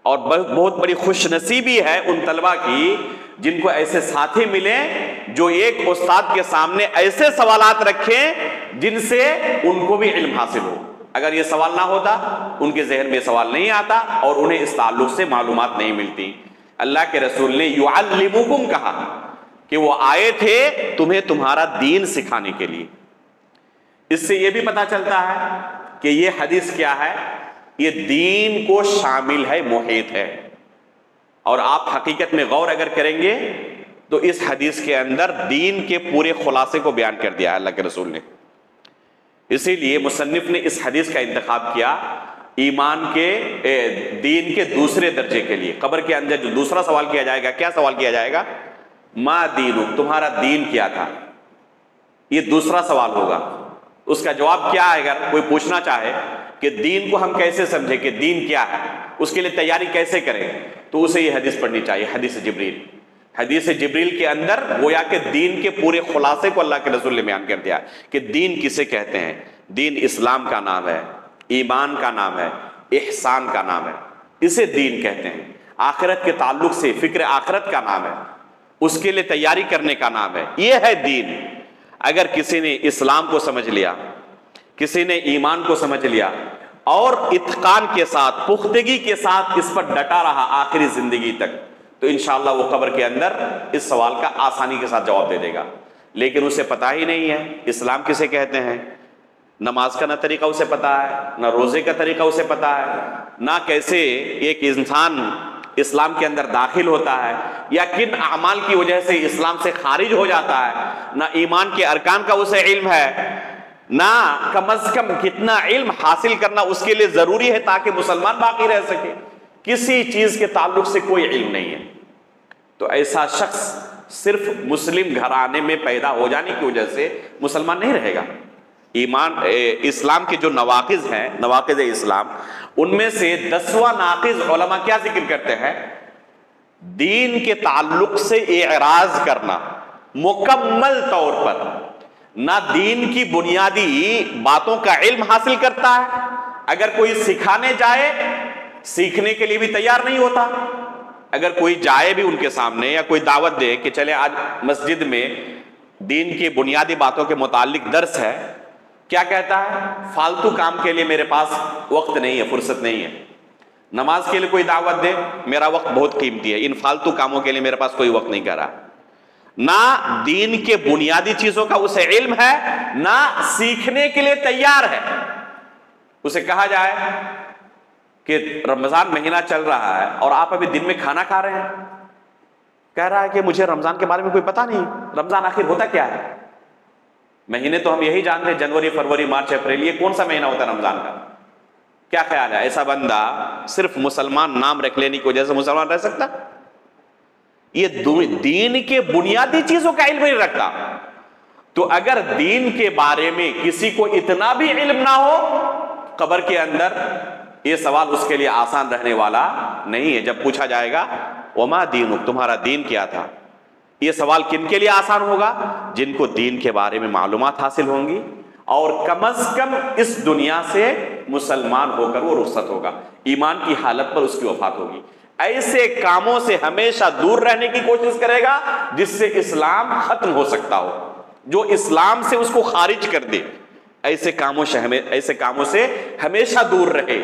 اور بہت بڑی خوش نصیبی ہے ان طلبہ کی جن کو ایسے ساتھی ملیں جو ایک استاد کے سامنے ایسے سوالات رکھیں جن سے ان کو بھی علم حاصل ہو. اگر یہ سوال نہ ہوتا ان کے ذہن میں سوال نہیں آتا اور انہیں اس تعلق سے معلومات نہیں ملتی. اللہ کے رسول نے یعلمکم کہا کہ وہ آئے تھے تمہیں تمہارا دین سکھانے کے لیے. اس سے یہ بھی پتہ چلتا ہے کہ یہ حدیث کیا ہے، یہ دین کو شامل ہے، محیط ہے. اور آپ حقیقت میں غور اگر کریں گے تو اس حدیث کے اندر دین کے پورے خلاصے کو بیان کر دیا ہے اللہ کے رسول نے. اسی لیے مصنف نے اس حدیث کا انتخاب کیا ایمان کے دین کے دوسرے درجے کے لیے. قبر کے اندر جو دوسرا سوال کیا جائے گا، کیا سوال کیا جائے گا؟ ما دینک، تمہارا دین کیا تھا. یہ دوسرا سوال ہوگا. اس کا جواب کیا ہے؟ اگر کوئی پوچھنا چاہے کہ دین کو ہم کیسے سمجھیں کہ دین کیا ہے، اس کے لیے تیاری کیسے کریں، تو اسے یہ حدیث پڑھنی چاہیے، حدیث جبریل. حدیث جبریل کے اندر گویا کہ دین کے پورے خلاصے کو اللہ کے رسول نے بیان کر دیا کہ دین کسے کہتے ہیں. دین اسلام کا نام ہے، ایمان کا نام ہے، احسان کا نام ہے، اسے دین کہتے ہیں. آخرت کے تعلق سے فکر آخرت کا نام ہے، اس کے لیے تیاری کرنے کا نام ہے. یہ ہے دین. اگر کسی نے اسلام کو سمجھ لیا، کسی نے ایمان کو سمجھ لیا اور اتقان کے ساتھ، پختگی کے ساتھ اس پر ڈٹا رہا آخری زندگی تک، تو انشاءاللہ وہ قبر کے اندر اس سوال کا آسانی کے ساتھ جواب دے دے گا. لیکن اسے پتہ ہی نہیں ہے اسلام کسے کہتے ہیں، نماز کا نہ طریقہ اسے پتہ ہے، نہ روزے کا طریقہ اسے پتہ ہے، نہ کیسے ایک انسان اسلام کے اندر داخل ہوتا ہے یا کن اعمال کی وجہ سے اسلام سے خارج ہو جاتا ہے، نہ ایمان کے ارکان کا اسے علم ہے، نہ کم از کم کتنا علم حاصل کرنا اس کے لیے ضروری ہے تاکہ مسلمان باقی رہ سکے. کسی چیز کے تعلق سے کوئی علم نہیں ہے. تو ایسا شخص صرف مسلم گھرانے میں پیدا ہو جانے کی وجہ سے مسلمان نہیں رہے گا. اسلام کے جو نواقض ہیں، نواقض اسلام، ان میں سے 10واں ناقض علماء کیا ذکر کرتے ہیں؟ دین کے تعلق سے اعراض کرنا، مکمل طور پر نہ دین کی بنیادی باتوں کا علم حاصل کرتا ہے، اگر کوئی سکھانے جائے سیکھنے کے لیے بھی تیار نہیں ہوتا، اگر کوئی جائے بھی ان کے سامنے یا کوئی دعوت دے کہ چلے آج مسجد میں دین کی بنیادی باتوں کے متعلق درس ہے، کیا کہتا ہے؟ فالتو کام کے لیے میرے پاس وقت نہیں ہے، فرصت نہیں ہے۔ نماز کے لیے کوئی دعوت دے، میرا وقت بہت قیمتی ہے، ان فالتو کاموں کے لیے میرے پاس کوئی وقت نہیں کر رہا۔ نہ دین کے بنیادی چیزوں کا اسے علم ہے، نہ سیکھنے کے لیے تیار ہے۔ اسے کہا جائے کہ رمضان مہینہ چل رہا ہے اور آپ ابھی دن میں کھانا کھا رہے ہیں، کہہ رہا ہے کہ مجھے رمضان کے بارے میں کوئی پتہ نہیں، رمضان آخر ہوتا کیا ہے؟ مہینے تو ہم یہی جانتے ہیں، جنوری، فروری، مارچ، اپریل، یہ کون سا مہینہ ہوتا ہے رمضان کا؟ کیا خیال ہے ایسا بندہ صرف مسلمان نام رکھ لینے کی وجہ سے مسلمان رہ سکتا؟ یہ دین کے بنیادی چیزوں کا علم نہیں رکھتا۔ تو اگر دین کے بارے میں کسی کو اتنا بھی علم نہ ہو، قبر کے اندر یہ سوال اس کے لیے آسان رہنے والا نہیں ہے۔ جب پوچھا جائے گا وما دینک، تمہارا دین کیا تھا، یہ سوال کن کے لیے آسان ہوگا؟ جن کو دین کے بارے میں معلومات حاصل ہوں گی اور کم از کم اس دنیا سے مسلمان ہو کر وہ رخصت ہوگا، ایمان کی حالت پر اس کی وفات ہوگی۔ ایسے کاموں سے ہمیشہ دور رہنے کی کوشش کرے گا جس سے اسلام ختم ہو سکتا ہو، جو اسلام سے اس کو خارج کر دے۔ ایسے کاموں سے ہمیشہ دور رہے،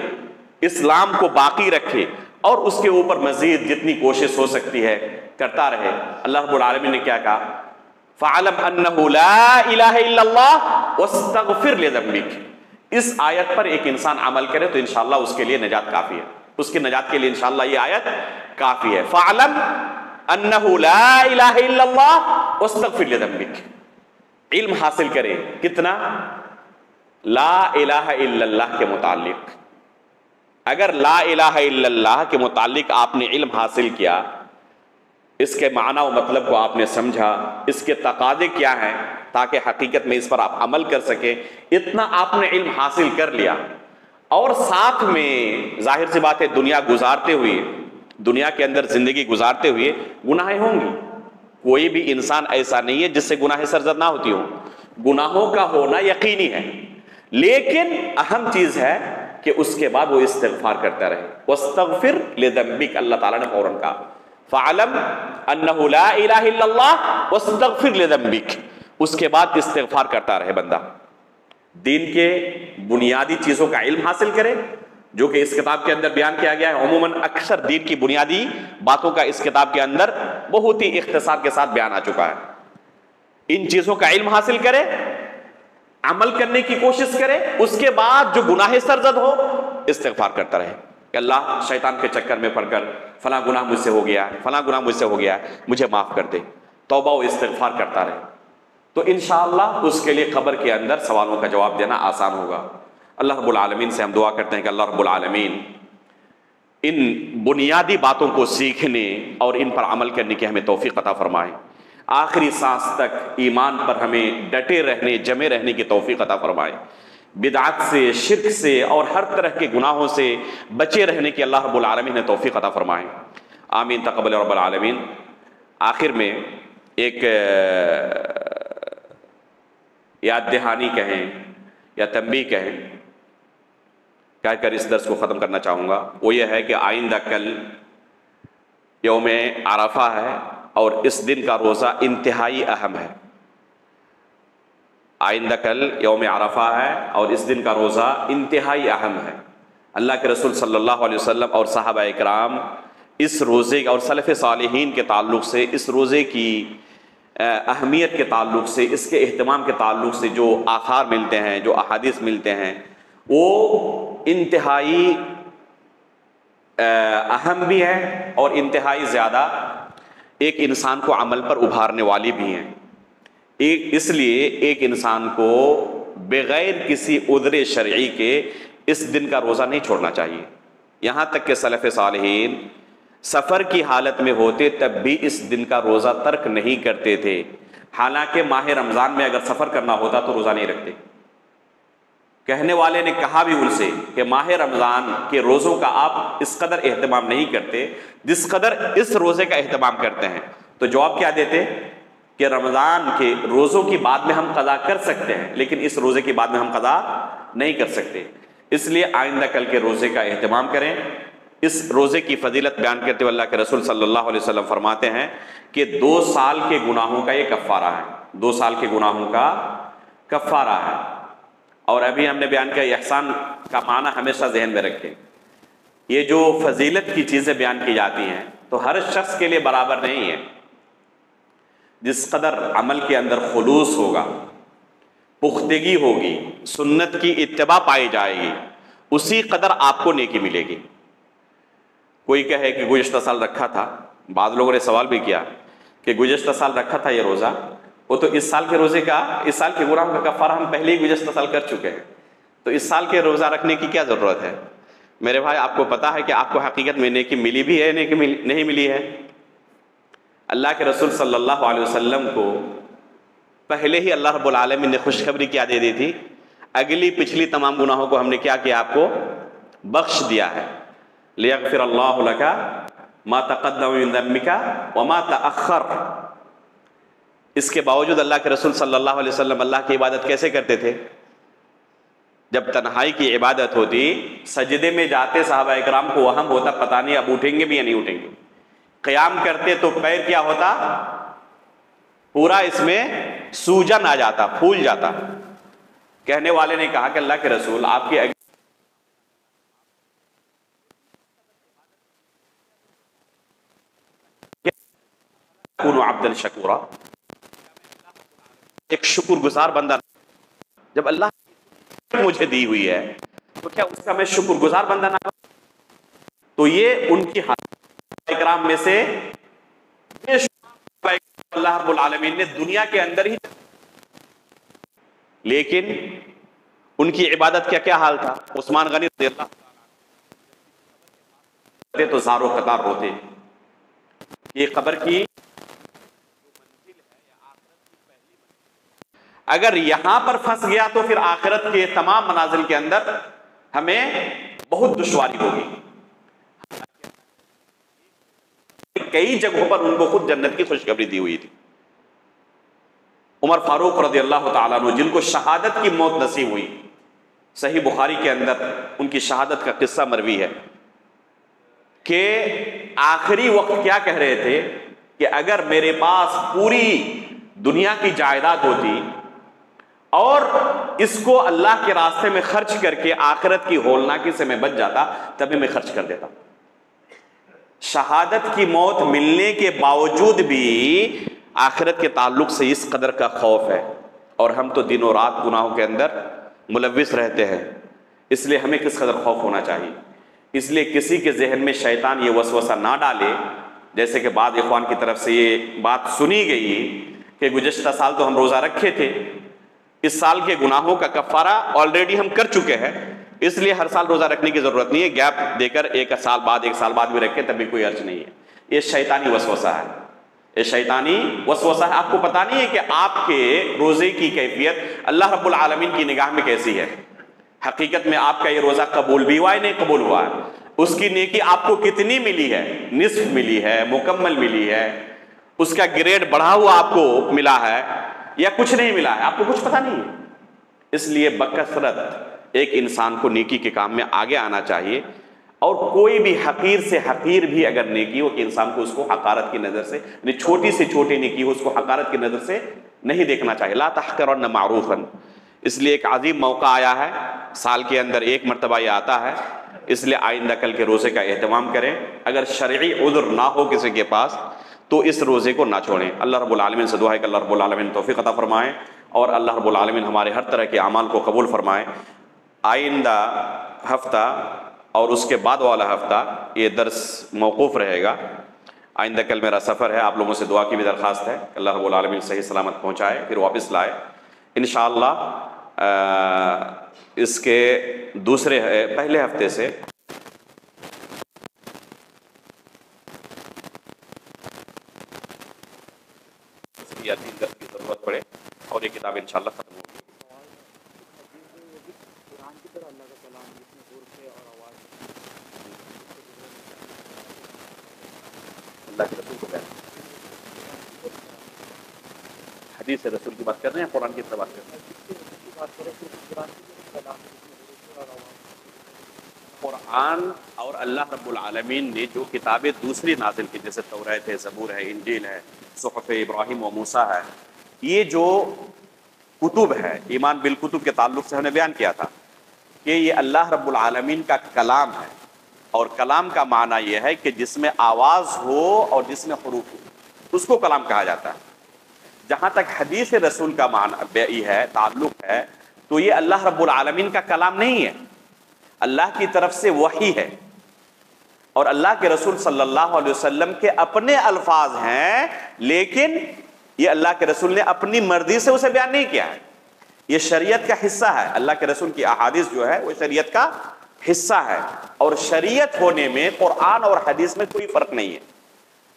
اسلام کو باقی رکھے اور اس کے اوپر مزید جتنی کوشش ہو سکتی ہے کرتا رہے۔ اللہ رب العالمین نے کیا کہا؟ فَعَلَمْ أَنَّهُ لَا إِلَهَ إِلَّا اللَّهُ وَاسْتَغْفِرْ لِذَنبِكَ۔ اس آیت پر ایک انسان عمل کرے تو انشاءاللہ اس کے لیے نجات کافی ہے، اس کی نجات کے لیے انشاءاللہ یہ آیت کافی ہے۔ فَعَلَمْ أَنَّهُ لَا إِلَهَ إِلَّا اللَّهُ وَاسْتَغْفِرْ لِذَنبِكَ۔ علم حاصل کرے کتنا؟ لا الہ الا اللہ کے متعلق۔ اگر لا الہ الا اللہ کے متعلق آپ نے علم حاصل کیا، اس کے معنی و مطلب کو آپ نے سمجھا، اس کے تقاضے کیا ہیں تاکہ حقیقت میں اس پر آپ عمل کر سکیں، اتنا آپ نے علم حاصل کر لیا، اور ساتھ میں ظاہر سی بات ہے دنیا گزارتے ہوئے، دنیا کے اندر زندگی گزارتے ہوئے گناہیں ہوں گی، کوئی بھی انسان ایسا نہیں ہے جس سے گناہیں سرزد نہ ہوتی ہوں، گناہوں کا ہونا یقینی ہے، لیکن اہم چیز ہے کہ اس کے بعد وہ استغفار کرتا رہے۔ وَاسْتَغْفِرْ لِذَنبِكَ، اللہ تعالیٰ نے فوراً کہا فَعَلَمْ أَنَّهُ لَا إِلَهَ إِلَّا اللَّهُ وَاسْتَغْفِرْ لِذَنبِكَ۔ اس کے بعد استغفار کرتا رہے بندہ، دین کے بنیادی چیزوں کا علم حاصل کرے جو کہ اس کتاب کے اندر بیان کیا گیا ہے۔ عموماً اکثر دین کی بنیادی باتوں کا اس کتاب کے اندر بہت ہی اختصار کے ساتھ بیان آ چکا ہے۔ ان چیزوں کا علم حاصل کرے، عمل کرنے کی کوشش کرے، اس کے بعد جو گناہ سرزد ہو استغفار کرتا رہے کہ اللہ شیطان کے چکر میں پڑ کر فلاں گناہ مجھ سے ہو گیا ہے، فلاں گناہ مجھ سے ہو گیا ہے، مجھے معاف کر دے، توبہ و استغفار کرتا رہے، تو انشاءاللہ اس کے لیے قبر کے اندر سوالوں کا جواب دینا آسان ہوگا۔ اللہ رب العالمین سے ہم دعا کرتے ہیں کہ اللہ رب العالمین ان بنیادی باتوں کو سیکھنے اور ان پر عمل کرنے کی ہمیں توفیق عطا فرمائے، آخری سانس تک ایمان پر ہمیں ڈٹے رہنے، جمے رہنے کی توفیق عطا فرمائے، بدعت سے، شرک سے اور ہر طرح کے گناہوں سے بچے رہنے کی اللہ رب العالمین نے توفیق عطا فرمائے، آمین تقبل رب العالمین۔ آخر میں ایک یاد دہانی کہیں یا تنبیہ کہہ کر اس درس کو ختم کرنا چاہوں گا، وہ یہ ہے کہ آئندہ کل یوم عرفہ ہے اور اس دن کا روزہ انتہائی اہم ہے۔ آئندہ کل یوم عرفہ ہے اور اس دن کا روزہ انتہائی اہم ہے۔ اللہ کے رسول صلی اللہ علیہ وسلم اور صحابہ اکرام اس روزے اور سلف صالحین کے تعلق سے، اس روزے کی اہمیت کے تعلق سے، اس کے اہتمام کے تعلق سے جو آثار ملتے ہیں، جو احادیث ملتے ہیں، وہ انتہائی اہم بھی ہیں اور انتہائی زیادہ ایک انسان کو عمل پر ابھارنے والی بھی ہیں۔ اس لیے ایک انسان کو بغیر کسی عذر شرعی کے اس دن کا روزہ نہیں چھوڑنا چاہیے، یہاں تک کہ سلف صالحین سفر کی حالت میں ہوتے تب بھی اس دن کا روزہ ترک نہیں کرتے تھے، حالانکہ ماہ رمضان میں اگر سفر کرنا ہوتا تو روزہ نہیں رکھتے، کہنے والے نے کہا بھی ان سے کہ ماہ رمضان کے روزوں کا آپ اس قدر اہتمام نہیں کرتے جس قدر اس روزے کا اہتمام کرتے ہیں. تو جواب کیا دیتے کہ رمضان کے روزوں کی بعد میں ہم قضا کر سکتے ہیں لیکن اس روزے کی بعد میں ہم قضا نہیں کر سکتے. اس لیے آئندہ کل کے روزے کا اہتمام کریں. اس روزے کی فضیلت بیان کرتے ہوئے اللہ کے رسول صلی اللہ علیہ وسلم فرماتے ہیں کہ 2 سال کے گناہوں کا یہ کفارہ ہے. 2 سال کے گناہوں کا کفارہ ہے. اور ابھی ہم نے بیان کیا احسان کا معنی ہمیشہ ذہن میں رکھیں. یہ جو فضیلت کی چیزیں بیان کی جاتی ہیں تو ہر شخص کے لیے برابر نہیں ہے. جس قدر عمل کے اندر خلوص ہوگا، پختگی ہوگی، سنت کی اتباع پائی جائے گی، اسی قدر آپ کو نیکی ملے گی. کوئی کہے کہ گزشتہ سال رکھا تھا، بعض لوگوں نے سوال بھی کیا کہ گزشتہ سال رکھا تھا یہ روزہ، وہ تو اس سال کے روزے کا، اس سال کے گناہوں کا کفارہ ہم پہلے ہی گزشتہ سال کر چکے ہیں، تو اس سال کے روزہ رکھنے کی کیا ضرورت ہے؟ میرے بھائی آپ کو پتا ہے کہ آپ کو حقیقت میں نیکی ملی بھی ہے، نیکی نہیں ملی ہے؟ اللہ کے رسول صلی اللہ علیہ وسلم کو پہلے ہی اللہ رب العالمین نے خوشخبری کیا دے دی تھی، اگلی پچھلی تمام گناہوں کو ہم نے کیا کیا آپ کو بخش دیا ہے. لیغفر اللہ لک ما تقدم من ذنبک وما تأخر. اس کے باوجود اللہ کے رسول صلی اللہ علیہ وسلم اللہ کی عبادت کیسے کرتے تھے؟ جب تنہائی کی عبادت ہوتی، سجدے میں جاتے صحابہ اکرام کو وہم ہوتا پتہ نہیں اب اٹھیں گے بھی یا نہیں اٹھیں گے. قیام کرتے تو پیر کیا ہوتا؟ پورا اس میں سوجن آ جاتا، پھول جاتا. کہنے والے نے کہا کہ اللہ کے رسول آپ کی کونوا عبدا شکورا، ایک شکر گزار بندہ. جب اللہ مجھے دی ہوئی ہے تو کیا اس کا میں شکر گزار بندہ نہ؟ تو یہ ان کی حالت اکرام میں سے اللہ رب العالمین نے دنیا کے اندر ہی، لیکن ان کی عبادت کیا حال تھا؟ عثمان غنی رضی اللہ عنہ تو زارو قطار روتے. یہ قبر کی اگر یہاں پر پھنس گیا تو پھر آخرت کے تمام منازل کے اندر ہمیں بہت دشواری ہوگی. کئی جگہوں پر ان کو خود جنت کی خوشخبری دی ہوئی تھی. عمر فاروق رضی اللہ تعالیٰ عنہ جن کو شہادت کی موت نصیب ہوئی، صحیح بخاری کے اندر ان کی شہادت کا قصہ مروی ہے کہ آخری وقت کیا کہہ رہے تھے کہ اگر میرے پاس پوری دنیا کی جائیداد ہوتی اور اس کو اللہ کے راستے میں خرچ کر کے آخرت کی ہولناکی سے میں بچ جاتا تبھی میں خرچ کر دیتا. شہادت کی موت ملنے کے باوجود بھی آخرت کے تعلق سے اس قدر کا خوف ہے، اور ہم تو دن و رات گناہوں کے اندر ملوث رہتے ہیں. اس لیے ہمیں کس قدر خوف ہونا چاہیے. اس لیے کسی کے ذہن میں شیطان یہ وسوسہ نہ ڈالے، جیسے کہ بعض اخوان کی طرف سے یہ بات سنی گئی کہ گزشتہ سال تو ہم روزہ رکھے تھے، اس سال کے گناہوں کا کفارہ آلریڈی ہم کر چکے ہیں، اس لیے ہر سال روزہ رکھنے کی ضرورت نہیں ہے، گیپ دے کر ایک سال بعد بھی رکھے تب بھی کوئی حرج نہیں ہے. یہ شیطانی وسوسہ ہے، یہ شیطانی وسوسہ ہے. آپ کو پتہ نہیں ہے کہ آپ کے روزے کی کیفیت اللہ رب العالمین کی نگاہ میں کیسی ہے. حقیقت میں آپ کا یہ روزہ قبول بھی ہوا ہے نہیں قبول ہوا ہے، اس کی نیکی آپ کو کتنی ملی ہے؟ نصف ملی ہے، مکمل ملی ہے، اس کا گریڈ بڑھا ہوا آپ کو ملا ہے یا کچھ نہیں ملا ہے؟ آپ کو کچھ پتہ نہیں ہے. اس لیے بکثرت ایک انسان کو نیکی کے کام میں آگے آنا چاہیے، اور کوئی بھی حقیر سے حقیر بھی اگر نیکی ہو کہ انسان کو اس کو حقارت کی نظر سے، یعنی چھوٹی سے چھوٹی نیکی ہو اس کو حقارت کی نظر سے نہیں دیکھنا چاہیے. لا تحقرن معروفا. اس لیے ایک عظیم موقع آیا ہے، سال کے اندر ایک مرتبہ یہ آتا ہے، اس لیے آئندہ کل کے روزے کا اہتمام کریں. اگر شرعی عذر نہ ہو کسی کے پاس تو اس روزے کو نہ چھوڑیں. اللہ رب العالمین سے دعا ہے کہ اللہ رب العالمین توفیق عطا فرمائیں اور اللہ رب العالمین ہمارے ہر طرح کے اعمال کو قبول فرمائیں. آئندہ ہفتہ اور اس کے بعد والا ہفتہ یہ درس موقوف رہے گا. آئندہ کل میرا سفر ہے، آپ لوگوں سے دعا کی بھی درخواست ہے کہ اللہ رب العالمین صحیح سلامت پہنچائے پھر واپس لائے انشاءاللہ. اس کے پہلے ہفتے سے یا 3 درس کی ضرورت پڑے اور یہ کتاب انشاءاللہ ختم ہوگی. اللہ کے رسول کو بیان کیا۔ حدیث رسول کی بات کر رہے ہیں، قرآن کی بات کر رہے ہیں؟ قرآن اور اللہ رب العالمین نے جو کتابیں دوسری نازل کی، جیسے توریت ہے، زبور ہے، انجیل ہے، صحف ابراہیم و موسیٰ ہے، یہ جو کتب ہے، ایمان بالکتب کے تعلق سے ہم نے بیان کیا تھا کہ یہ اللہ رب العالمین کا کلام ہے، اور کلام کا معنی یہ ہے کہ جس میں آواز ہو اور جس میں حروف ہو، اس کو کلام کہا جاتا ہے۔ جہاں تک حدیث رسول کا معنی ہے، تعلق ہے، تو یہ اللہ رب العالمین کا کلام نہیں ہے، اللہ کی طرف سے وحی ہے، اور اللہ کے رسول صلی اللہ علیہ وسلم کے اپنے الفاظ ہیں، لیکن یہ اللہ کے رسول نے اپنی مرضی سے اسے بیان نہیں کیا ہے، یہ شریعت کا حصہ ہے۔ اللہ کے رسول کی احادیث جو ہے وہ شریعت کا حصہ ہے، اور شریعت ہونے میں قرآن اور حدیث میں کوئی فرق نہیں ہے۔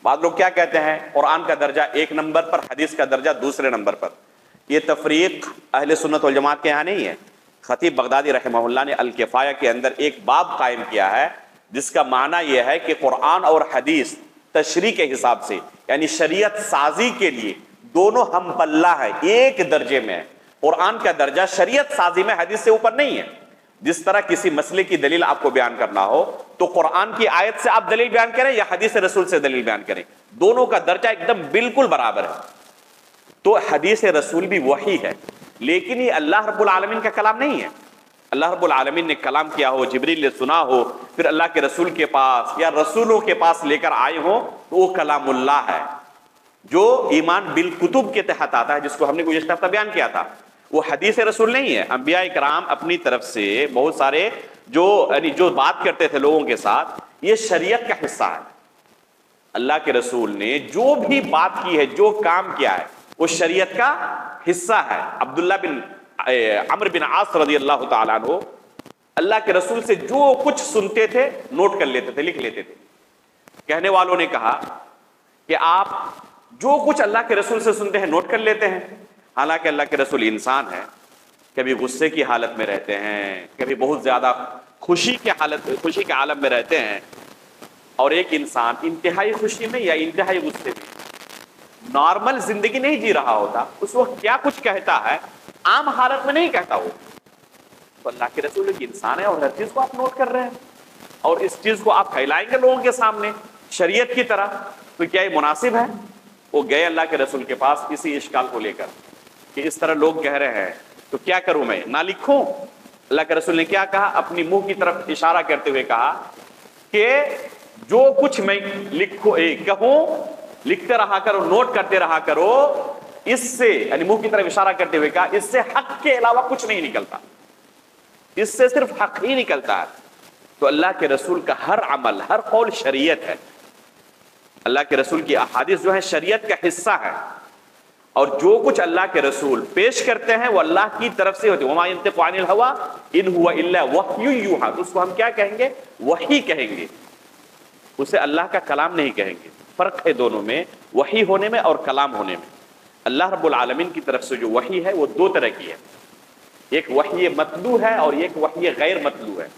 بعض لوگ کیا کہتے ہیں، قرآن کا درجہ ایک نمبر پر، حدیث کا درجہ دوسرے نمبر پر۔ یہ تفریق اہل سنت والجماعت کے یہاں نہیں ہے۔ خطیب بغدادی رحمہ اللہ نے الکفایہ کے اندر ایک باب قائم کیا ہے جس کا معنی یہ ہے کہ قرآن اور حدیث تشریح کے حساب سے، یعنی شریعت سازی کے لیے دونوں ہم پلہ ہے، ایک درجے میں ہے۔ قرآن کا درجہ شریعت سازی میں حدیث سے اوپر نہیں ہے۔ جس طرح کسی مسئلے کی دلیل آپ کو بیان کرنا ہو تو قرآن کی آیت سے آپ دلیل بیان کریں یا حدیث رسول سے دلیل بیان کریں، دونوں کا درجہ ایک دم بالکل برابر ہے۔ تو حدیث رسول بھی وحی ہے، لیکن یہ اللہ رب العالمین کا کلام نہیں ہے۔ اللہ رب العالمین نے کلام کیا ہو، جبریل نے سنا ہو، پھر اللہ کے رسول کے پاس یا رسولوں کے پاس لے کر آئے ہوں، تو وہ کلام اللہ ہے جو ایمان بالکتب کے تحت آتا ہے، جس کو ہم نے گزشتہ ہفتہ بیان کیا تھا۔ وہ حدیث رسول نہیں ہے۔ انبیاء کرام اپنی طرف سے بہت سارے جو بات کرتے تھے لوگوں کے ساتھ، یہ شریعت کا حصہ ہے۔ اللہ کے رسول نے جو بھی بات کی ہے، جو کام کیا ہے، وہ شریعت کا حصہ ہے۔ عبداللہ بن عمرو بن عاص رضی اللہ تعالیٰ عنہ اللہ کے رسول سے جو کچھ سنتے تھے نوٹ کر لیتے تھے، لکھ لیتے تھے۔ کہنے والوں نے کہا کہ آپ جو کچھ اللہ کے رسول سے سنتے ہیں نوٹ کر لیتے ہیں، حالانکہ اللہ کے رسول انسان ہے، کبھی غصے کی حالت میں رہتے ہیں، کبھی بہت زیادہ خوشی کے عالم میں رہتے ہیں، اور ایک انسان انتہائی خوشی میں یا انتہائی غصے میں نارمل زندگی نہیں جی رہا ہوتا، اس وقت کیا کچھ کہتا ہے عام حالت میں نہیں کہتا ہو۔ تو اللہ کے رسول ایک انسان ہے اور ہر چیز کو آپ نوٹ کر رہے ہیں، اور اس چیز کو آپ پھیلائیں گے لوگوں کے سامنے شریعت کی طرح، تو کیا یہ مناسب ہے؟ وہ گئے اللہ کے رسول کے پاس اسی اشکال کو لے کر کہ اس طرح لوگ کہہ رہے ہیں، تو کیا کروں میں، نہ لکھوں؟ اللہ کے رسول نے کیا کہا؟ اپنی منہ کی طرف اشارہ کرتے ہوئے کہا کہ جو کچھ میں کہوں لکھتے رہا کرو، نوٹ کرتے رہا کرو، اس سے، یعنی منہ کی طرف اشارہ کرتے ہوئے کہا، اس سے حق کے علاوہ کچھ نہیں نکلتا، اس سے صرف حق ہی نکلتا ہے۔ تو اللہ کے رسول کا ہر عمل، ہر قول شریعت ہے۔ اللہ کے رسول کی احادیث جو ہے شریعت کا حصہ ہے، اور جو کچھ اللہ کے رسول پیش کرتے ہیں وہ اللہ کی طرف سے ہوتے ہیں۔ وما ينطق عن الهوى ان هو الا وحی یوحى، تو اس کو ہم کیا کہیں گے؟ وحی کہیں گے، اسے اللہ کا کلام نہیں کہیں گے۔ فرق ہے دونوں میں، وحی ہونے میں اور کلام ہونے میں۔ اللہ رب العالمین کی طرف سے جو وحی ہے وہ دو طرح کی ہے، ایک وحی متلو ہے اور ایک وحی غیر متلو ہے۔